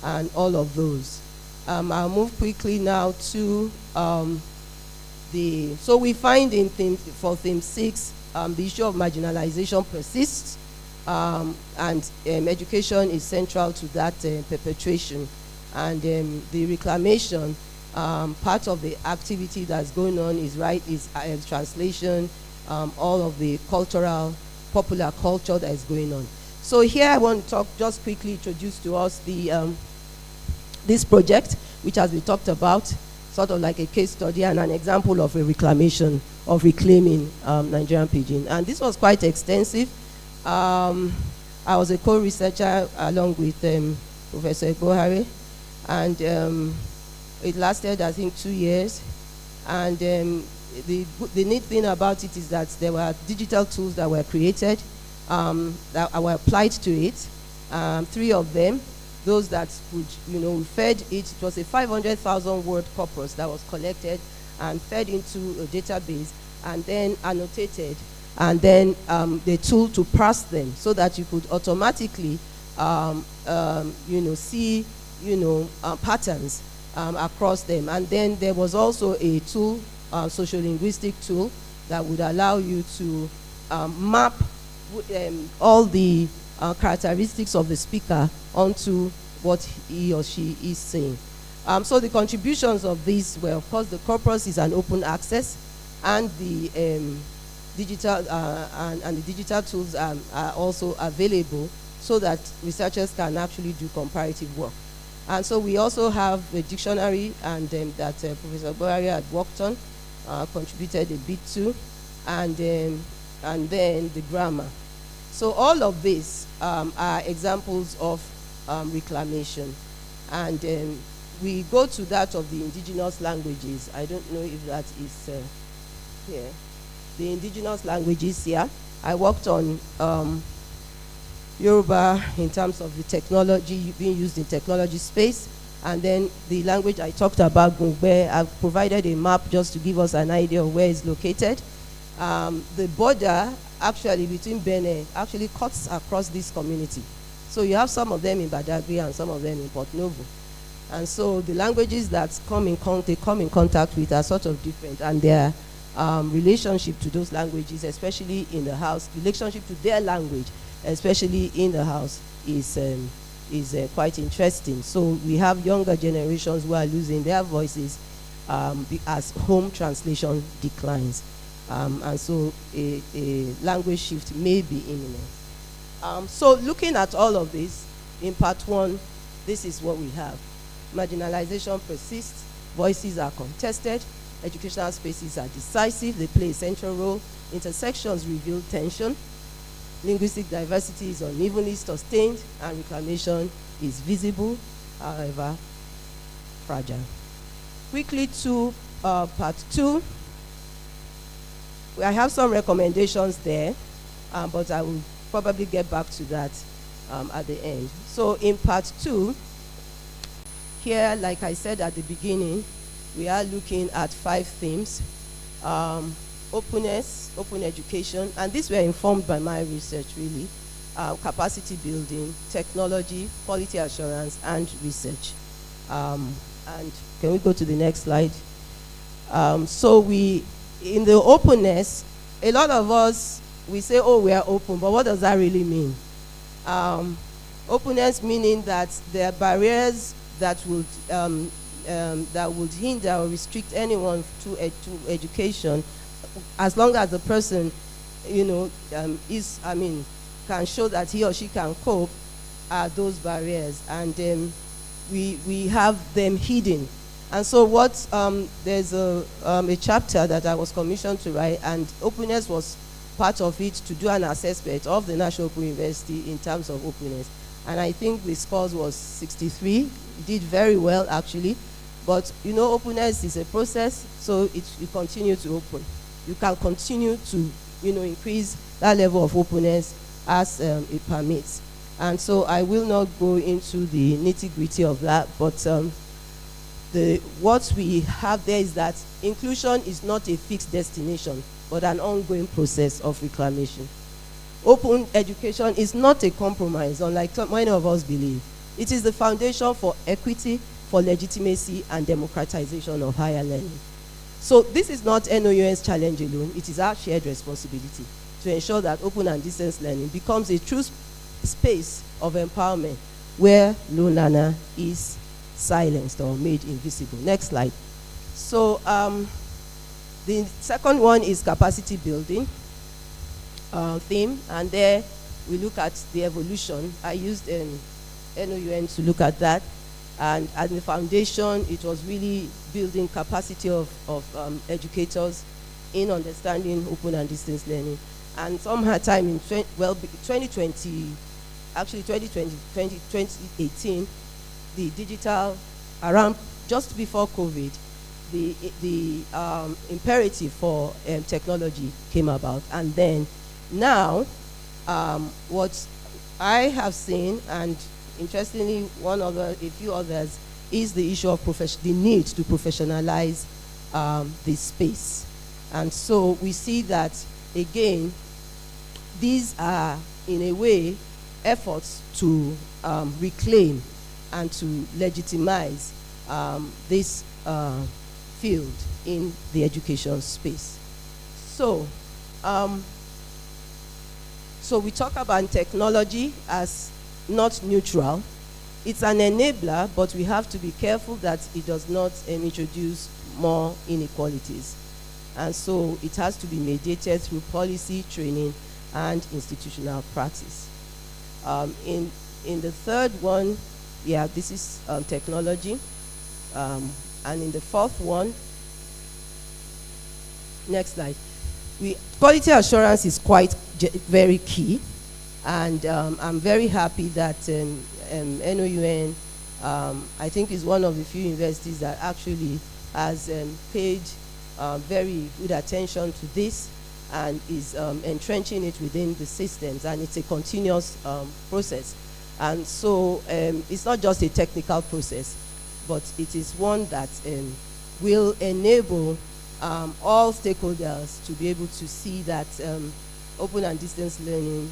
and all of those. I'll move quickly now to so we find in for theme 6, the issue of marginalization persists, and education is central to that perpetration. And the reclamation, part of the activity that's going on is translation, all of the popular culture that is going on. So here I want to talk, just quickly introduce to us this project, which has been talked about, sort of like a case study and an example of a reclamation, of reclaiming Nigerian Pidgin. And this was quite extensive. I was a co-researcher along with Professor Boare, and it lasted, I think, 2 years. And the neat thing about it is that there were digital tools that were created that were applied to it. 3 of them. Those that would, we fed it. It was a 500,000 word corpus that was collected and fed into a database and then annotated, and then the tool to parse them so that you could automatically, see, patterns across them. And then there was also a tool, social-linguistic tool, that would allow you to map all the characteristics of the speaker onto what he or she is saying. So the contributions of these were, of course, the corpus is an open access, and the digital and the digital tools are also available so that researchers can actually do comparative work. And so we also have a dictionary and that Professor Boare had worked on, contributed a bit to, and then the grammar. So all of these are examples of reclamation. And we go to that of the indigenous languages. I don't know if that is here. the indigenous languages here. I worked on Yoruba in terms of the technology being used in technology space. And then the language I talked about, Gungbe, I've provided a map just to give us an idea of where it's located. The border actually between Benin actually cuts across this community. So you have some of them in Badagry and some of them in Port Novo. And so the languages that they come in contact with are sort of different, and their relationship to those languages, especially in the house, relationship to their language, especially in the house, is quite interesting. So we have younger generations who are losing their voices as home translation declines. And so a language shift may be imminent. So looking at all of this, in part one, this is what we have. Marginalization persists, voices are contested, educational spaces are decisive, they play a central role, intersections reveal tension, linguistic diversity is unevenly sustained, and reclamation is visible, however fragile. Quickly to part two. I have some recommendations there, but I will probably get back to that at the end. So in part two, here, like I said at the beginning, we are looking at 5 themes. Openness, open education, and these were informed by my research really. Capacity building, technology, quality assurance, and research. And can we go to the next slide? So in the openness, a lot of us, we say, oh, we are open, but what does that really mean? Openness meaning that there are barriers that would hinder or restrict anyone to education, as long as the person, can show that he or she can cope, are those barriers, and we have them hidden. And so there's a chapter that I was commissioned to write, and openness was part of it, to do an assessment of the National Open University in terms of openness. And I think the scores was 63, did very well actually. But openness is a process, so you continue to open. You can continue to increase that level of openness as it permits. And so I will not go into the nitty-gritty of that, but what we have there is that inclusion is not a fixed destination, but an ongoing process of reclamation. Open education is not a compromise, unlike many of us believe. It is the foundation for equity, for legitimacy, and democratization of higher learning. So this is not NOUN's challenge alone. It is our shared responsibility to ensure that open and distance learning becomes a true space of empowerment where no learner is silenced or made invisible. Next slide. So the second one is capacity building theme, and there we look at the evolution. I used NOUN to look at that, and at the foundation it was really building capacity of educators in understanding open and distance learning. And sometime in 2018, the digital, around just before COVID, the imperative for technology came about. And then now, what I have seen, and interestingly, a few others, is the issue of the need to professionalize this space. And so we see that, again, these are, in a way, efforts to reclaim and to legitimize this field in the education space. So we talk about technology as not neutral. It's an enabler, but we have to be careful that it does not introduce more inequalities. And so it has to be mediated through policy, training, and institutional practice. In the third one, this is technology. And in the fourth one, next slide, quality assurance is very key. And I'm very happy that NOUN, I think, is one of the few universities that actually has paid very good attention to this. and is entrenching it within the systems, and it's a continuous process. And so it's not just a technical process, but it is one that will enable all stakeholders to be able to see that open and distance learning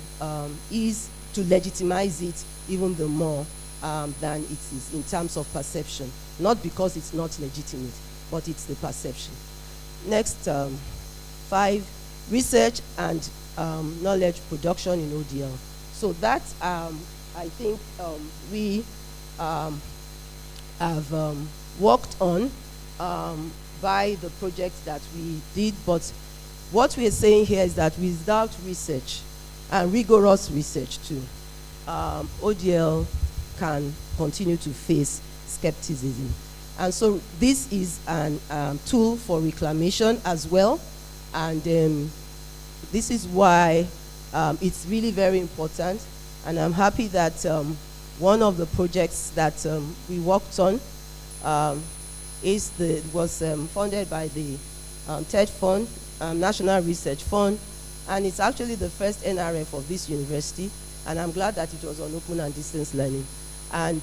is to legitimize it even the more than it is in terms of perception. Not because it's not legitimate, but it's the perception. Next, 5, research and knowledge production in ODL. So that I think we have worked on by the project that we did, but what we are saying here is that without research, and rigorous research too, ODL can continue to face skepticism. And so this is an tool for reclamation as well, and this is why it's really very important. And I'm happy that one of the projects that we worked on was funded by the TED Fund, National Research Fund, and it's actually the first NRF of this university, and I'm glad that it was on open and distance learning. And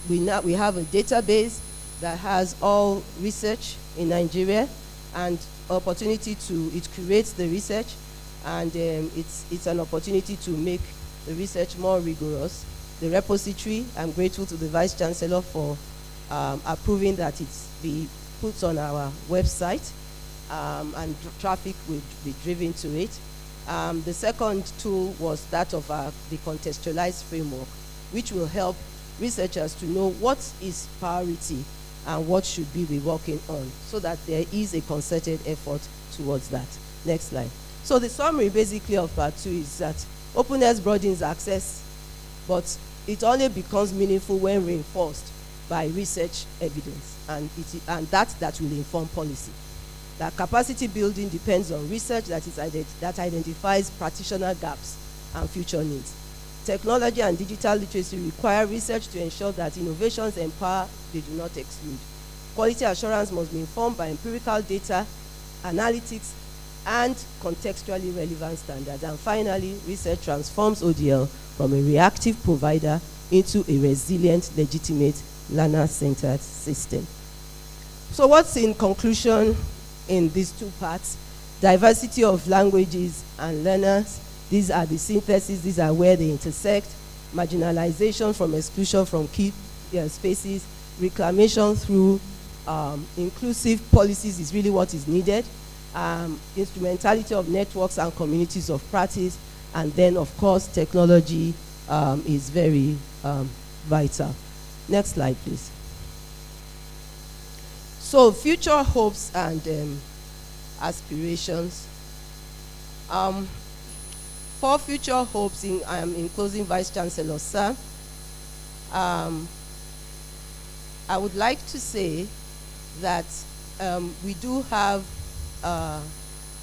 we have a database that has all research in Nigeria, and it creates the research, and it's an opportunity to make the research more rigorous. The repository, I'm grateful to the Vice Chancellor for approving that it's be put on our website, and traffic will be driven to it. The second tool was that of the contextualized framework, which will help researchers to know what is priority and what should be we working on, so that there is a concerted effort towards that. Next slide. So the summary basically of part 2 is that openness broadens access, but it only becomes meaningful when reinforced by research evidence, and that will inform policy. That capacity building depends on research that identifies practitioner gaps and future needs. Technology and digital literacy require research to ensure that innovations empower, they do not exclude. Quality assurance must be informed by empirical data, analytics, and contextually relevant standards. And finally, research transforms ODL from a reactive provider into a resilient, legitimate, learner-centered system. So what's in conclusion in these 2 parts? Diversity of languages and learners. These are the syntheses, these are where they intersect. Marginalization from exclusion from key spaces. Reclamation through inclusive policies is really what is needed. Instrumentality of networks and communities of practice. And then, of course, technology is very vital. Next slide, please. So, future hopes and aspirations. For future hopes, in closing, Vice Chancellor, sir, I would like to say that we do have,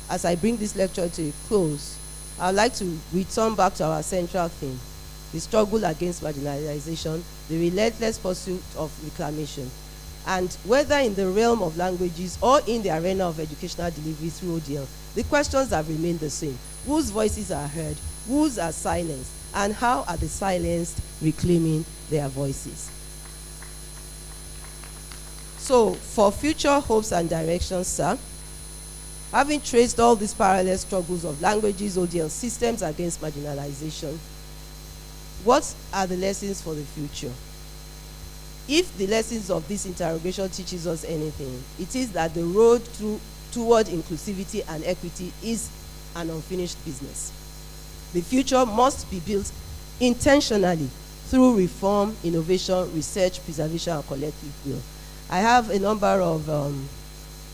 as I bring this lecture to a close, I would like to return back to our central theme, the struggle against marginalization, the relentless pursuit of reclamation. And whether in the realm of languages or in the arena of educational delivery through ODL, the questions have remained the same. Whose voices are heard? Whose are silenced? And how are the silenced reclaiming their voices? So, for future hopes and directions, sir, having traced all these parallel struggles of languages, ODL systems against marginalization, what are the lessons for the future? If the lessons of this interrogation teaches us anything, it is that the road toward inclusivity and equity is an unfinished business. The future must be built intentionally through reform, innovation, research, preservation, and collective will. I have a number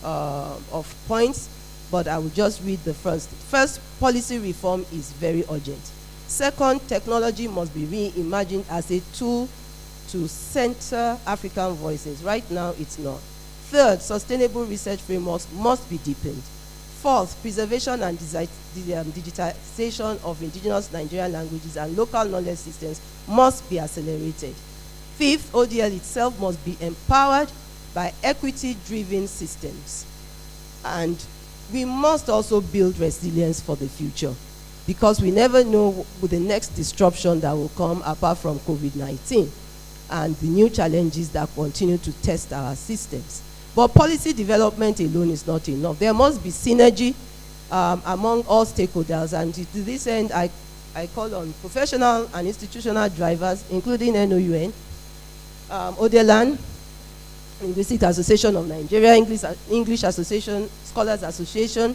of points, but I will just read the first. First, policy reform is very urgent. Second, technology must be reimagined as a tool to center African voices. Right now, it's not. Third, sustainable research frameworks must be deepened. Fourth, preservation and digitization of indigenous Nigerian languages and local knowledge systems must be accelerated. Fifth, ODL itself must be empowered by equity-driven systems. And we must also build resilience for the future, because we never know with the next disruption that will come apart from COVID-19 and the new challenges that continue to test our systems. But policy development alone is not enough. There must be synergy among all stakeholders, and to this end, I call on professional and institutional drivers, including NOUN, ODELAN, Linguistic Association of Nigeria, English Association, Scholars Association,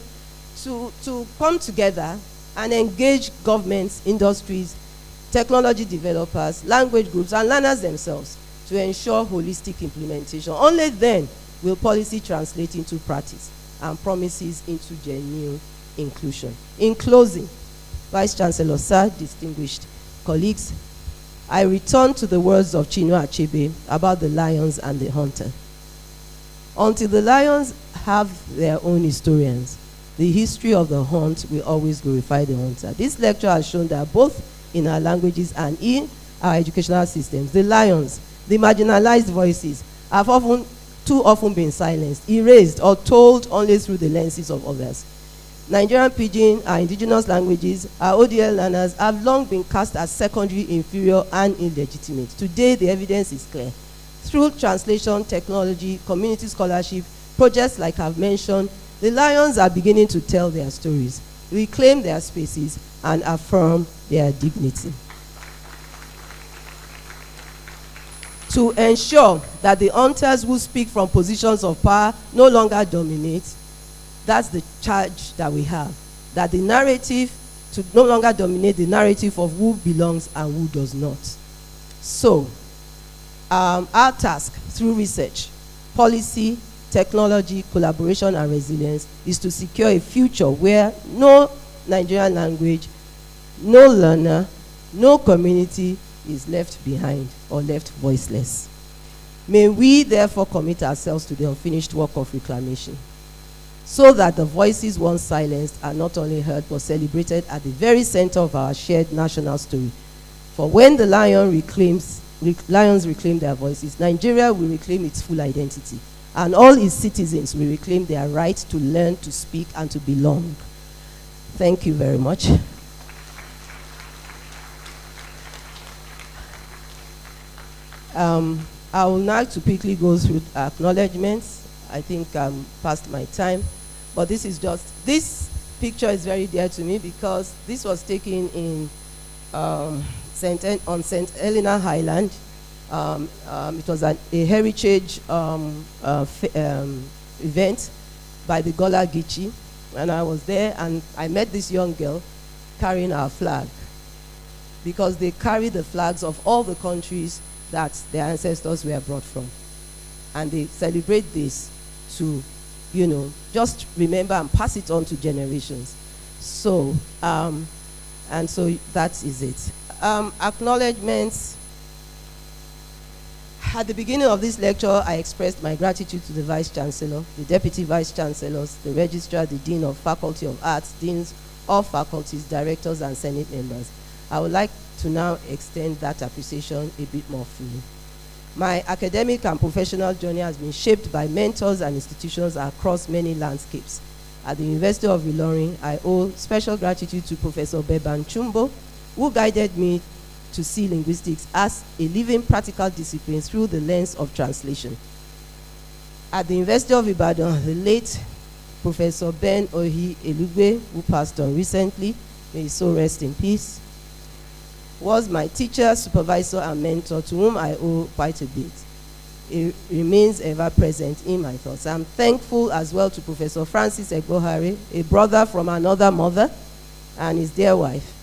to come together and engage governments, industries, technology developers, language groups, and learners themselves to ensure holistic implementation. Only then will policy translate into practice and promises into genuine inclusion. In closing, Vice Chancellor Sir, distinguished colleagues, I return to the words of Chinua Achebe about the lions and the hunter. Until the lions have their own historians, the history of the hunt will always glorify the hunter. This lecture has shown that both in our languages and in our educational systems, the lions, the marginalized voices, have too often been silenced, erased, or told only through the lenses of others. Nigerian Pidgin, our indigenous languages, our ODL learners have long been cast as secondary, inferior, and illegitimate. Today, the evidence is clear. Through translation, technology, community scholarship, projects like I've mentioned, the lions are beginning to tell their stories, reclaim their spaces, and affirm their dignity. To ensure that the hunters who speak from positions of power no longer dominate, that's the charge that we have. That the narrative, to no longer dominate the narrative of who belongs and who does not. So, our task through research, policy, technology, collaboration, and resilience is to secure a future where no Nigerian language, no learner, no community is left behind or left voiceless. May we therefore commit ourselves to the unfinished work of reclamation, so that the voices once silenced are not only heard but celebrated at the very center of our shared national story. For when the lions reclaim their voices, Nigeria will reclaim its full identity, and all its citizens will reclaim their right to learn, to speak, and to belong. Thank you very much. I will now to quickly go through acknowledgements. I think I'm past my time, but this picture is very dear to me because this was taken in on St. Helena Highland. It was a heritage event by the Gola Gichi, and I was there and I met this young girl carrying our flag, because they carry the flags of all the countries that their ancestors were brought from, and they celebrate this to, just remember and pass it on to generations. So, and so that is it. Acknowledgements. At the beginning of this lecture, I expressed my gratitude to the Vice Chancellor, the Deputy Vice Chancellors, the Registrar, the Dean of Faculty of Arts, Deans of Faculties, Directors, and Senate members. I would like to now extend that appreciation a bit more fully. My academic and professional journey has been shaped by mentors and institutions across many landscapes. At the University of Ilorin, I owe special gratitude to Professor Beban Chumbo, who guided me to see linguistics as a living practical discipline through the lens of translation. At the University of Ibadan, the late Professor Ben Ohi Elugbe, who passed on recently, may his soul rest in peace, was my teacher, supervisor, and mentor, to whom I owe quite a bit. He remains ever present in my thoughts. I'm thankful as well to Professor Francis Egbohare, a brother from another mother, and his dear wife,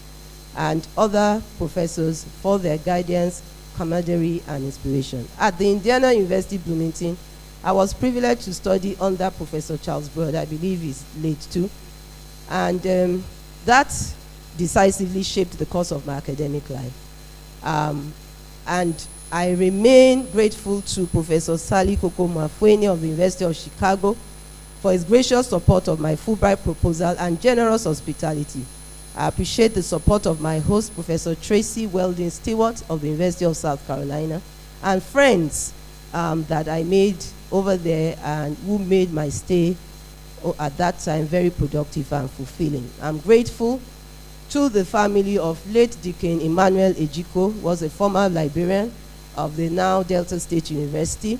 and other professors for their guidance, camaraderie, and inspiration. At the Indiana University Bloomington, I was privileged to study under Professor Charles Broad. I believe he's late too. And that decisively shaped the course of my academic life. And I remain grateful to Professor Sally Koko Mafweni of the University of Chicago for his gracious support of my Fulbright proposal and generous hospitality. I appreciate the support of my host, Professor Tracy Weldon Stewart of the University of South Carolina, and friends that I made over there and who made my stay at that time very productive and fulfilling. I'm grateful to the family of late Deacon Emmanuel Ejiko, was a former librarian of the now Delta State University.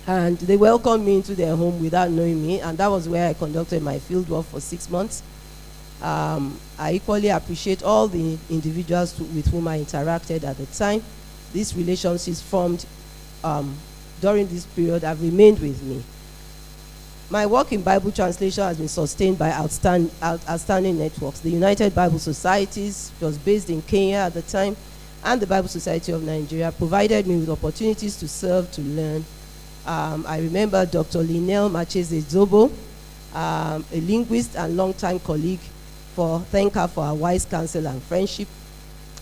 And they welcomed me into their home without knowing me, and that was where I conducted my field work for 6 months. I equally appreciate all the individuals with whom I interacted at the time. These relationships formed during this period have remained with me. My work in Bible translation has been sustained by outstanding networks. The United Bible Societies, which was based in Kenya at the time, and the Bible Society of Nigeria provided me with opportunities to serve, to learn. I remember Dr. Linnell Macheze Zobo, a linguist and longtime colleague, thank her for her wise counsel and friendship.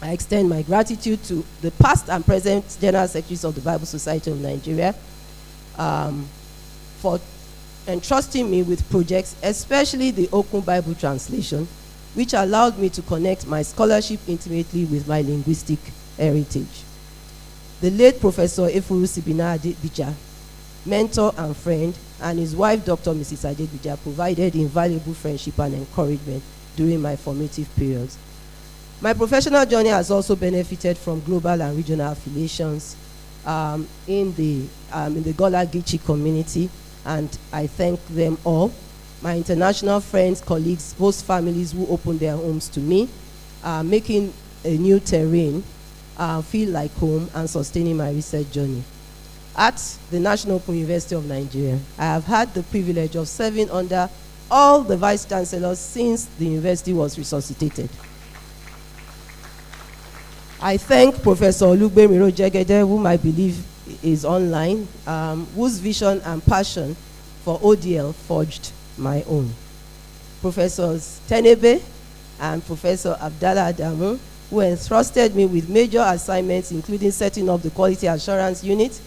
I extend my gratitude to the past and present General Secretaries of the Bible Society of Nigeria for entrusting me with projects, especially the Okun Bible translation, which allowed me to connect my scholarship intimately with my linguistic heritage. The late Professor Ofulue Adebija, mentor and friend, and his wife, Dr. Mrs. Adebija, provided invaluable friendship and encouragement during my formative periods. My professional journey has also benefited from global and regional affiliations in the Gola Gichi community, and I thank them all. My international friends, colleagues, host families who opened their homes to me, making a new terrain feel like home and sustaining my research journey. At the National Open University of Nigeria, I have had the privilege of serving under all the vice chancellors since the university was resuscitated. I thank Professor Olugbemiro Jegede, whom I believe is online, whose vision and passion for ODL forged my own. Professors Tenebe and Professor Abdallah Adamu, who entrusted me with major assignments, including setting up the Quality Assurance Unit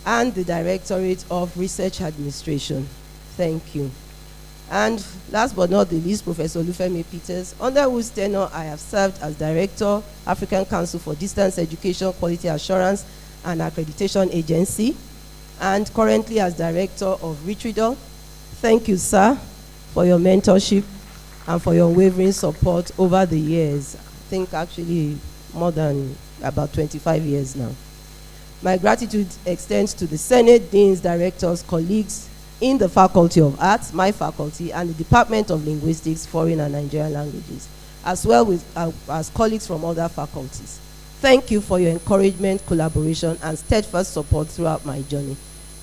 and the Directorate of Research Administration. Thank you. And last but not the least, Professor Olufemi Peters, under whose tenure I have served as Director, African Council for Distance Education, Quality Assurance and Accreditation Agency, and currently as Director of Ritridol. Thank you, sir, for your mentorship and for your unwavering support over the years. I think actually more than about 25 years now. My gratitude extends to the Senate, Deans, Directors, colleagues in the Faculty of Arts, my faculty, and the Department of Linguistics, Foreign and Nigerian Languages, as well as colleagues from other faculties. Thank you for your encouragement, collaboration, and steadfast support throughout my journey.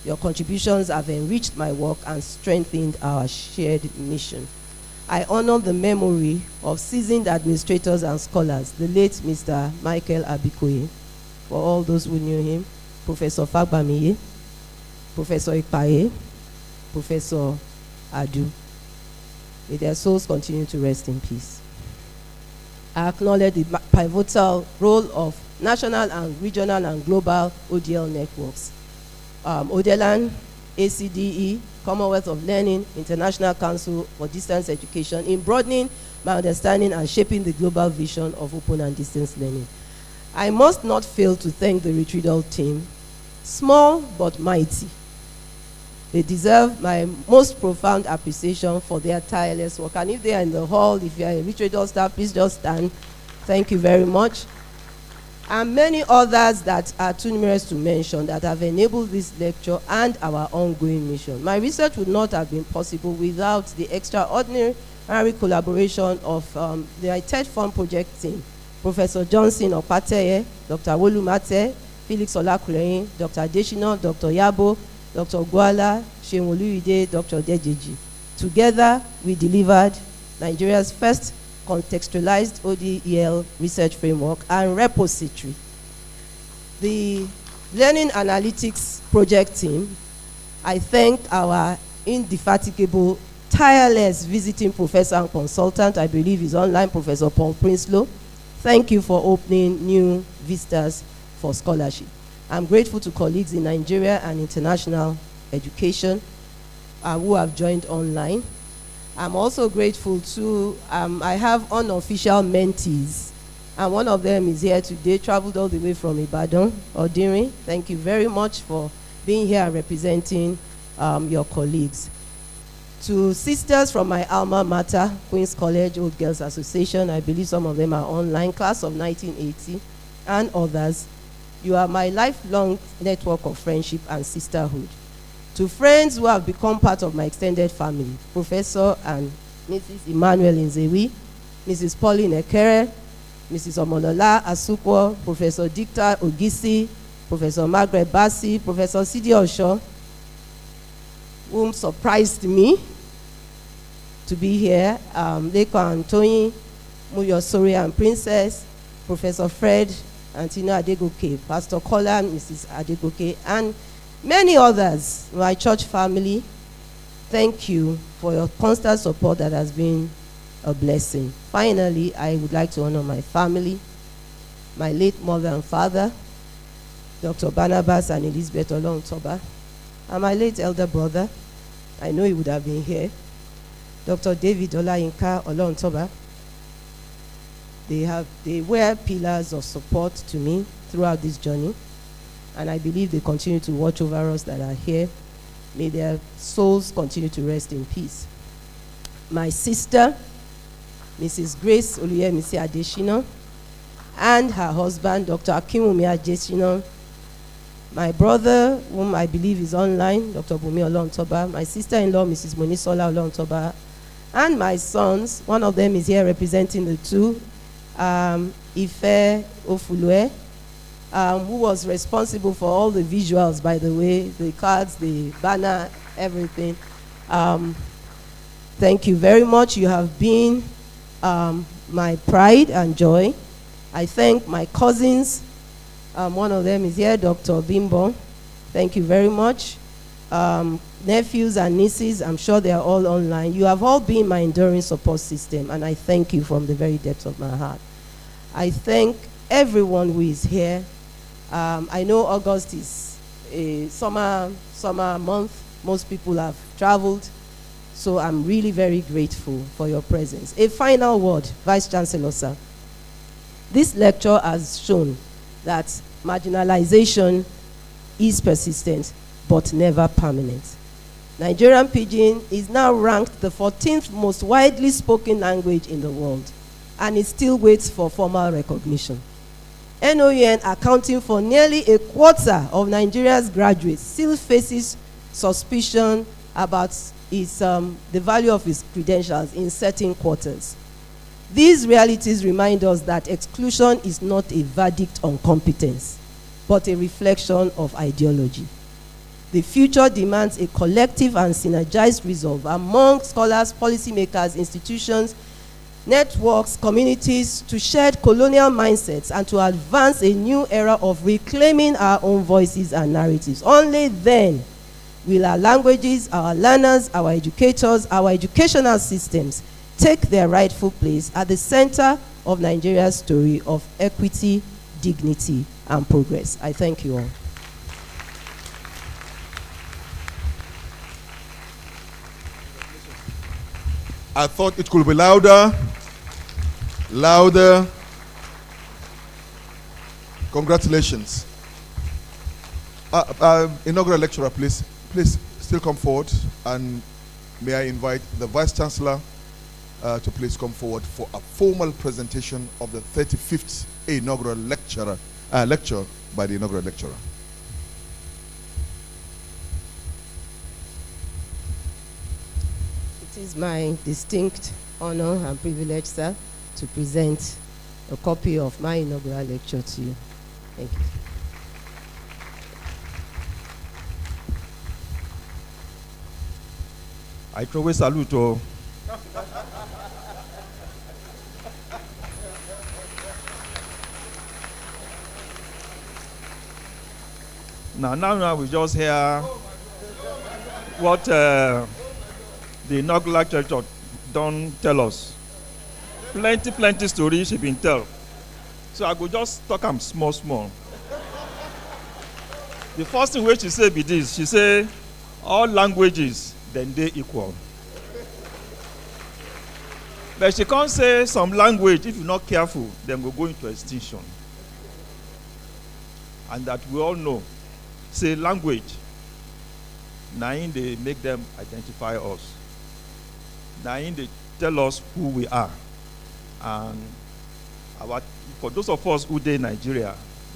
Your contributions have enriched my work and strengthened our shared mission. I honor the memory of seasoned administrators and scholars, the late Mr. Michael Abikoye, for all those who knew him, Professor Fagbamiye, Professor Ikpaye, Professor Adu. May their souls continue to rest in peace. I acknowledge the pivotal role of national and regional and global ODL networks. ODELAN, ACDE, Commonwealth of Learning, International Council for Distance Education, in broadening my understanding and shaping the global vision of open and distance learning. I must not fail to thank the Ritridol team, small but mighty. They deserve my most profound appreciation for their tireless work. And if they are in the hall, if you are a Ritridol staff, please just stand. Thank you very much. And many others that are too numerous to mention that have enabled this lecture and our ongoing mission. My research would not have been possible without the extraordinary collaboration of the TED Fund project team, Professor Johnson Opateye, Dr. Wolu Mate, Felix Olakuleyin, Dr. Adeshina, Dr. Yabo, Dr. Gwala, Shemoluide, Dr. Dejeji. Together, we delivered Nigeria's first contextualized ODEL research framework and repository. The Learning Analytics project team, I thank our indefatigable, tireless visiting professor and consultant, I believe is online, Professor Paul Prinsloo. Thank you for opening new vistas for scholarship. I'm grateful to colleagues in Nigeria and international education who have joined online. I'm also grateful to, I have unofficial mentees, and one of them is here today, traveled all the way from Ibadan, Odiri. Thank you very much for being here and representing your colleagues. To sisters from my alma mater, Queen's College Old Girls Association, I believe some of them are online, class of 1980, and others, you are my lifelong network of friendship and sisterhood. To friends who have become part of my extended family, Professor and Mrs. Emmanuel Nzewi, Mrs. Pauline Ekere, Mrs. Omolola Asukwo, Professor Dicta Ogisi, Professor Margaret Bassi, Professor Sidi Osho, whom surprised me to be here, Leko Antoyin, Muyosori and Princess, Professor Fred, Antina Adegoke, Pastor Kola, Mrs. Adegoke, and many others, my church family. Thank you for your constant support that has been a blessing. Finally, I would like to honor my family, my late mother and father, Dr. Barnabas and Elizabeth Olontoba, and my late elder brother, I know he would have been here, Dr. David Olayinka Olontoba. They were pillars of support to me throughout this journey, and I believe they continue to watch over us that are here. May their souls continue to rest in peace. My sister, Mrs. Grace Oluyemisi Adeshina, and her husband, Dr. Akinwumi Adeshina. My brother, whom I believe is online, Dr. Bumi Olontoba. My sister-in-law, Mrs. Monisola Olontoba. And my sons, one of them is here representing the two, Ife Ofulue, who was responsible for all the visuals, by the way, the cards, the banner, everything. Thank you very much. You have been my pride and joy. I thank my cousins. One of them is here, Dr. Bimbo. Thank you very much. Nephews and nieces, I'm sure they are all online. You have all been my enduring support system, and I thank you from the very depths of my heart. I thank everyone who is here. I know August is a summer month. Most people have traveled, so I'm really very grateful for your presence. A final word, Vice Chancellor, sir. This lecture has shown that marginalization is persistent but never permanent. Nigerian Pidgin is now ranked the 14th most widely spoken language in the world, and it still waits for formal recognition. NOUN, accounting for nearly a quarter of Nigeria's graduates, still faces suspicion about the value of its credentials in certain quarters. These realities remind us that exclusion is not a verdict on competence, but a reflection of ideology. The future demands a collective and synergized resolve among scholars, policymakers, institutions, networks, communities to shed colonial mindsets and to advance a new era of reclaiming our own voices and narratives. Only then will our languages, our learners, our educators, our educational systems take their rightful place at the center of Nigeria's story of equity, dignity, and progress. I thank you all. I thought it could be louder. Louder. Congratulations. Inaugural lecturer, please still come forward, and may I invite the Vice Chancellor to please come forward for a formal presentation of the 35th inaugural lecture by the inaugural lecturer. It is my distinct honor and privilege, sir, to present a copy of my inaugural lecture to you. Thank you. I throw a salute. Now we just hear what the inaugural lecture don't tell us. Plenty stories she been tell. So I go just talk them small. The first thing which she say be this. She say all languages then they equal. But she can't say some language, if you're not careful, then will go into extinction. And that we all know. Say language, now they make them identify us. Now they tell us who we are. And for those of us who dey Nigeria,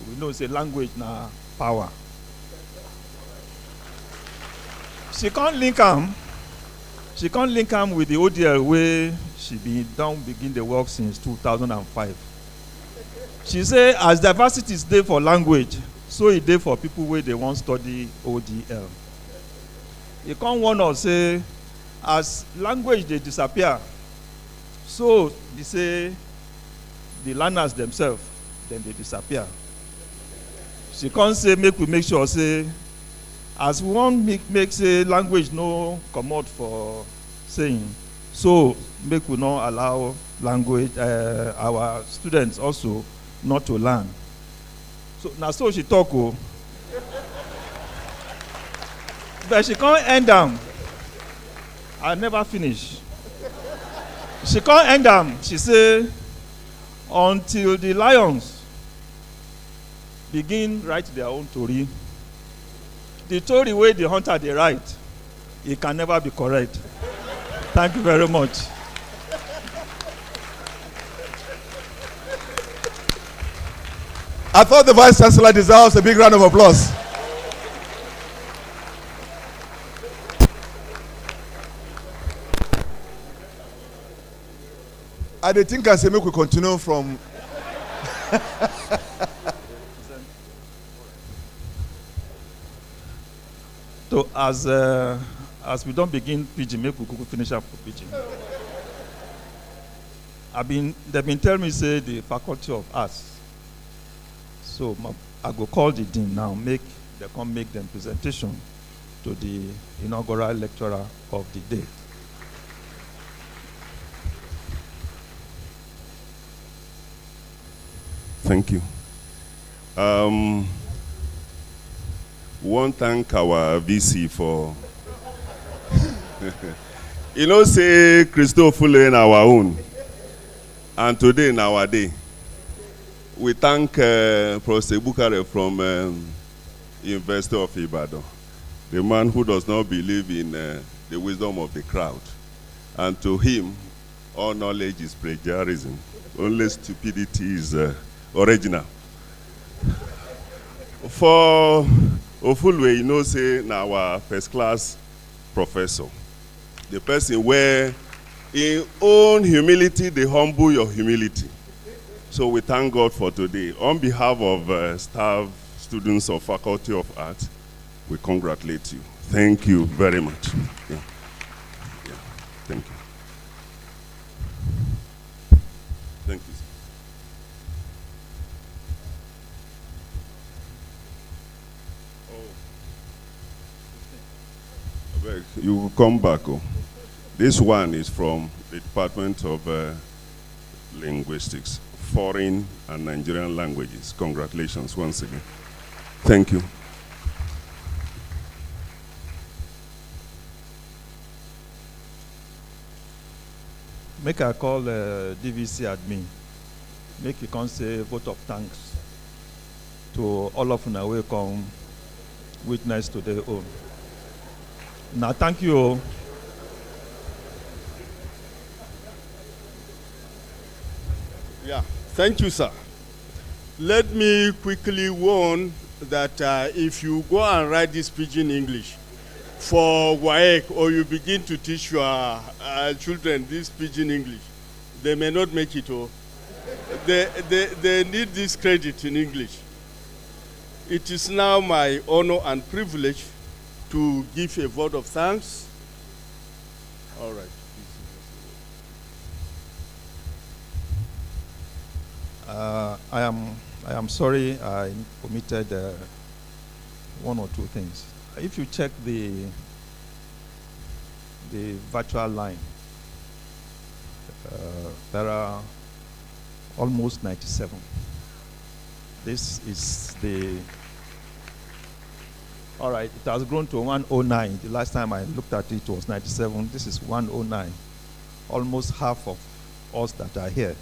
we know say language na power. She can't link am with the ODL where she begin the work since 2005. She say as diversity is there for language, so it there for people where they want study ODL. You can't warn us say as language they disappear, so they say the learners themselves then they disappear. She can't say make sure say as we want make say language no come out for saying, so make we not allow language our students also not to learn. So now so she talk but she can't end them. I never finish. She can't end them. She say until the lions begin write their own story. The story way the hunter they write, it can never be correct. Thank you very much. I thought the Vice Chancellor deserves a big round of applause. I dey think I say make we continue from. So as we don't begin pidgin, make we finish up for pidgin. They've been telling me say the Faculty of Arts. So I go call the dean now. They come make them presentation to the inaugural lecturer of the day. Thank you. Want thank our VC for say Christophe Ofulue in our own, and today in our day we thank Prof Bukare from University of Ibadan, the man who does not believe in the wisdom of the crowd, and to him all knowledge is plagiarism, only stupidity is original. For Ofulue, say now our first class professor, the person where in own humility they humble your humility. So we thank God for today. On behalf of staff, students of Faculty of Arts, we congratulate you. Thank you very much. Yeah. Yeah. Thank you. Thank you. You will come back. Oh. This one is from the Department of Linguistics, Foreign and Nigerian Languages. Congratulations once again. Thank you. Make I call DVC admin. Make you come say vote of thanks to all of you who come witness to their own. Now, thank you. Yeah, thank you, sir. Let me quickly warn that if you go and write this pidgin English for WAEC, or you begin to teach your children this pidgin English, they may not make it. Oh, they need this credit in English. It is now my honor and privilege to give a vote of thanks. All right. I am sorry I omitted one or two things. If you check the virtual line, there are almost 97. This is the. All right, it has grown to 109. The last time I looked at it was 97. This is 109. Almost half of us that are here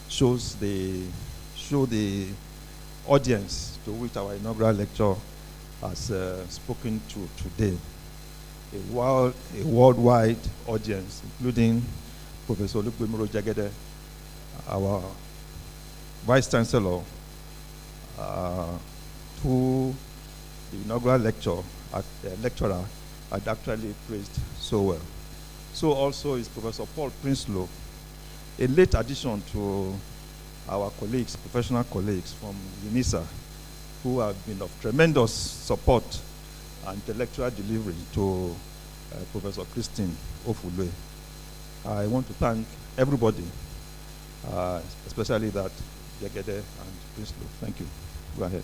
show the audience to which our inaugural lecture has spoken to today. a worldwide audience, including Professor Olukbemiro Jagede, our Vice Chancellor, who the inaugural lecturer had actually praised so well. So also is Professor Paul Prinsloo, a late addition to our colleagues, professional colleagues from UNISA, who have been of tremendous support and intellectual delivery to Professor Christine Ofulue. I want to thank everybody, especially that Jagede and Prinsloo. Thank you. Go ahead.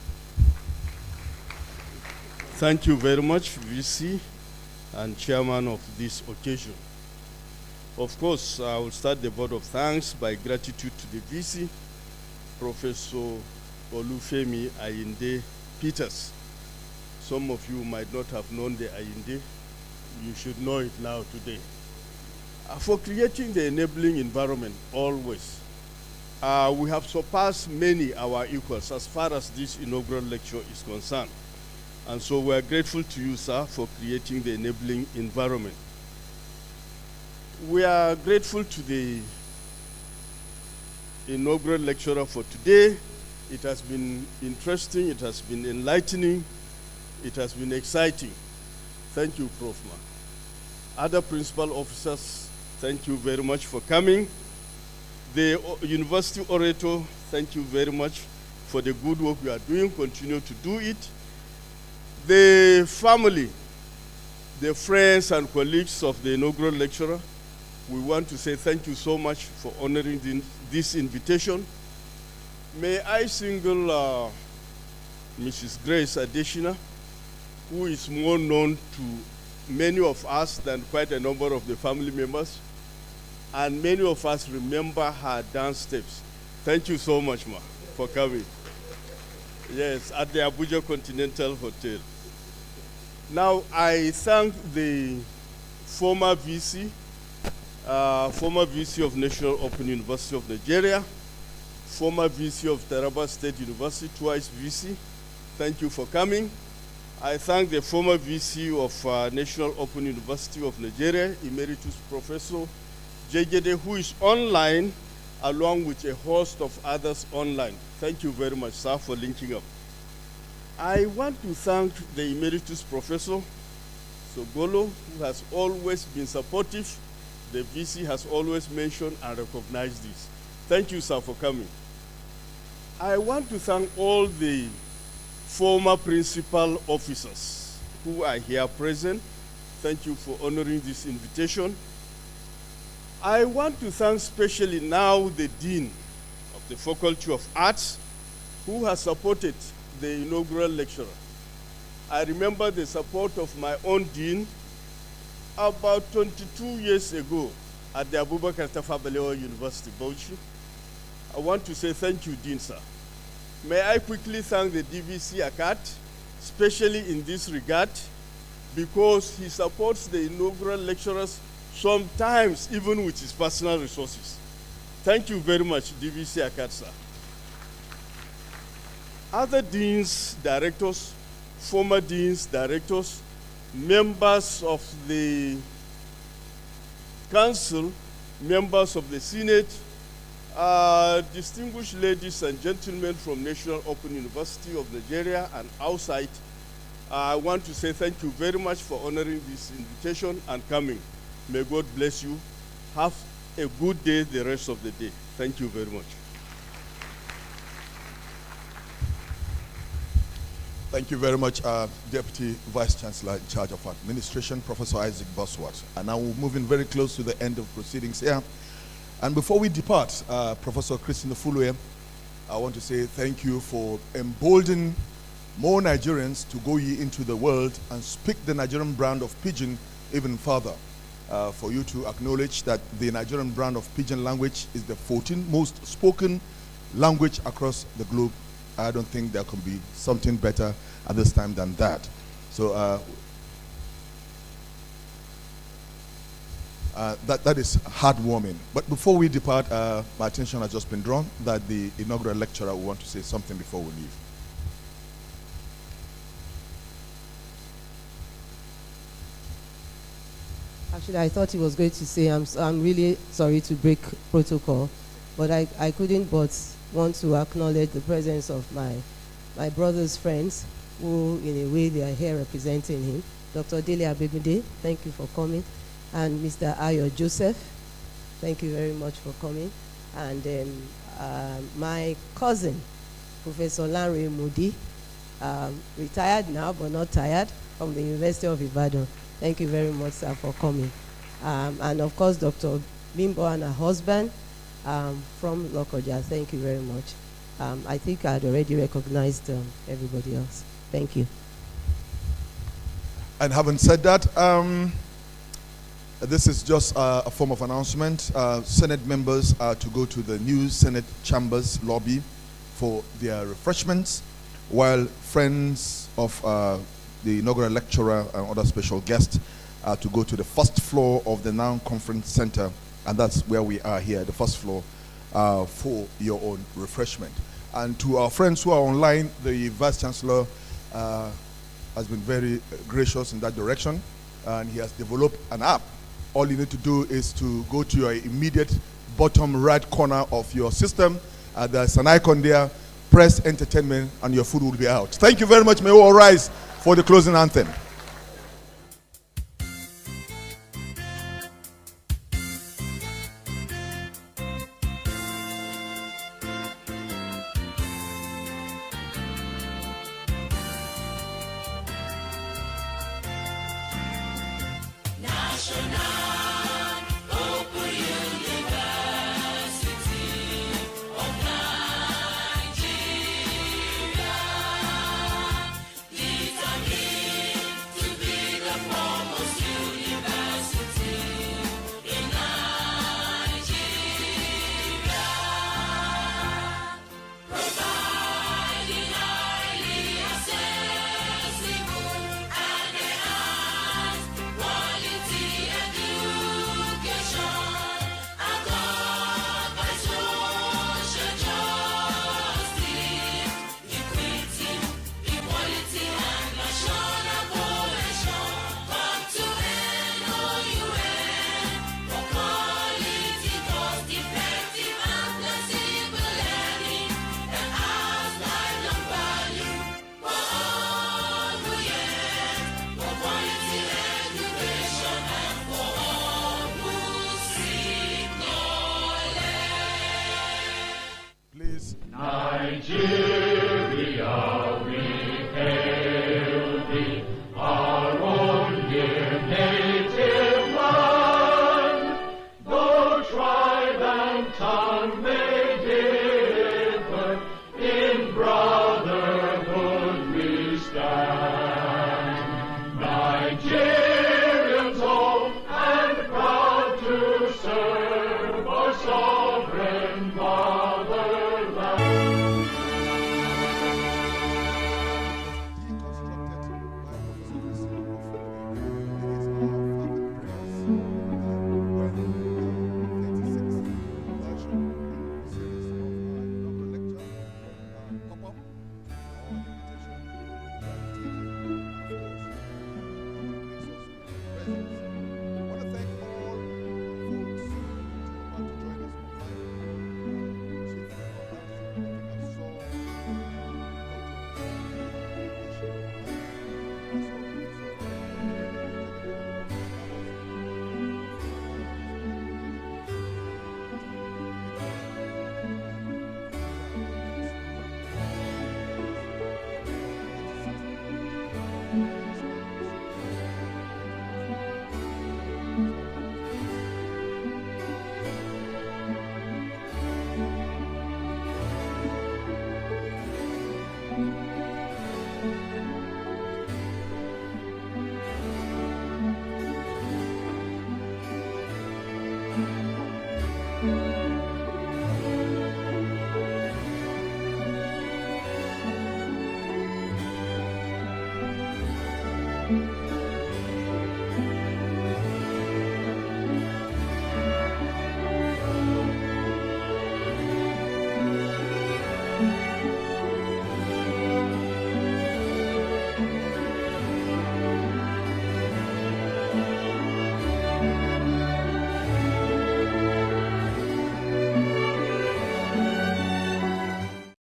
Thank you very much, VC and Chairman of this occasion. Of course, I will start the vote of thanks by gratitude to the VC, Professor Olufemi Ayinde Peters. Some of you might not have known the Ayinde. You should know it now today. For creating the enabling environment always. We have surpassed many our equals as far as this inaugural lecture is concerned. And so we are grateful to you, sir, for creating the enabling environment. We are grateful to the inaugural lecturer for today. It has been interesting, it has been enlightening, it has been exciting. Thank you, Prof. Other principal officers, thank you very much for coming. The university orator, thank you very much for the good work you are doing. Continue to do it. The family, the friends and colleagues of the inaugural lecturer, we want to say thank you so much for honoring this invitation. May I single Mrs. Grace Adeshina, who is more known to many of us than quite a number of the family members, and many of us remember her dance steps. Thank you so much, ma, for coming. Yes, at the Abuja Continental Hotel. Now, I thank the former VC of National Open University of Nigeria, former VC of Taraba State University, twice VC. Thank you for coming. I thank the former VC of National Open University of Nigeria, Emeritus Professor Jagede, who is online, along with a host of others online. Thank you very much, sir, for linking up. I want to thank the Emeritus Professor Sogolo, who has always been supportive. The VC has always mentioned and recognized this. Thank you, sir, for coming. I want to thank all the former principal officers who are here present. Thank you for honoring this invitation. I want to thank especially now the Dean of the Faculty of Arts, who has supported the inaugural lecturer. I remember the support of my own Dean about 22 years ago at the Abubakar Tafawa Balewa University, Bauchi. I want to say thank you, Dean, sir. May I quickly thank the DVC ACAT, especially in this regard, because he supports the inaugural lecturers sometimes even with his personal resources. Thank you very much, DVC ACAT, sir. Other deans, directors, former deans, directors, members of the council, members of the Senate, distinguished ladies and gentlemen from National Open University of Nigeria and outside, I want to say thank you very much for honoring this invitation and coming. May God bless you. Have a good day the rest of the day. Thank you very much. Thank you very much, Deputy Vice Chancellor in charge of Administration, Professor Isaac Bosworth. And now we're moving very close to the end of proceedings here. And before we depart, Professor Christine Ofulue, I want to say thank you for emboldening more Nigerians to go ye into the world and speak the Nigerian brand of Pidgin even further. For you to acknowledge that the Nigerian brand of Pidgin language is the 14th most spoken language across the globe. I don't think there can be something better at this time than that. So that is heartwarming. But before we depart, my attention has just been drawn that the inaugural lecturer will want to say something before we leave. Actually, I thought he was going to say, I'm really sorry to break protocol, but I couldn't but want to acknowledge the presence of my brother's friends, who in a way they are here representing him. Dr. Dele Abegunde, thank you for coming. And Mr. Ayo Joseph, thank you very much for coming. And my cousin, Professor Lanre Moody, retired now but not tired, from the University of Ibadan. Thank you very much, sir, for coming. And of course, Dr. Bimbo and her husband from Lokoja, thank you very much. I think I had already recognized everybody else. Thank you. And having said that, this is just a form of announcement. Senate members are to go to the new Senate chambers lobby for their refreshments, while friends of the inaugural lecturer and other special guests are to go to the first floor of the NOUN Conference Center, and that's where we are here, the first floor, for your own refreshment. And to our friends who are online, the Vice Chancellor has been very gracious in that direction, and he has developed an app. All you need to do is to go to your immediate bottom right corner of your system. There's an icon there. Press entertainment and your food will be out. Thank you very much. May we all rise for the closing anthem. Nigeria.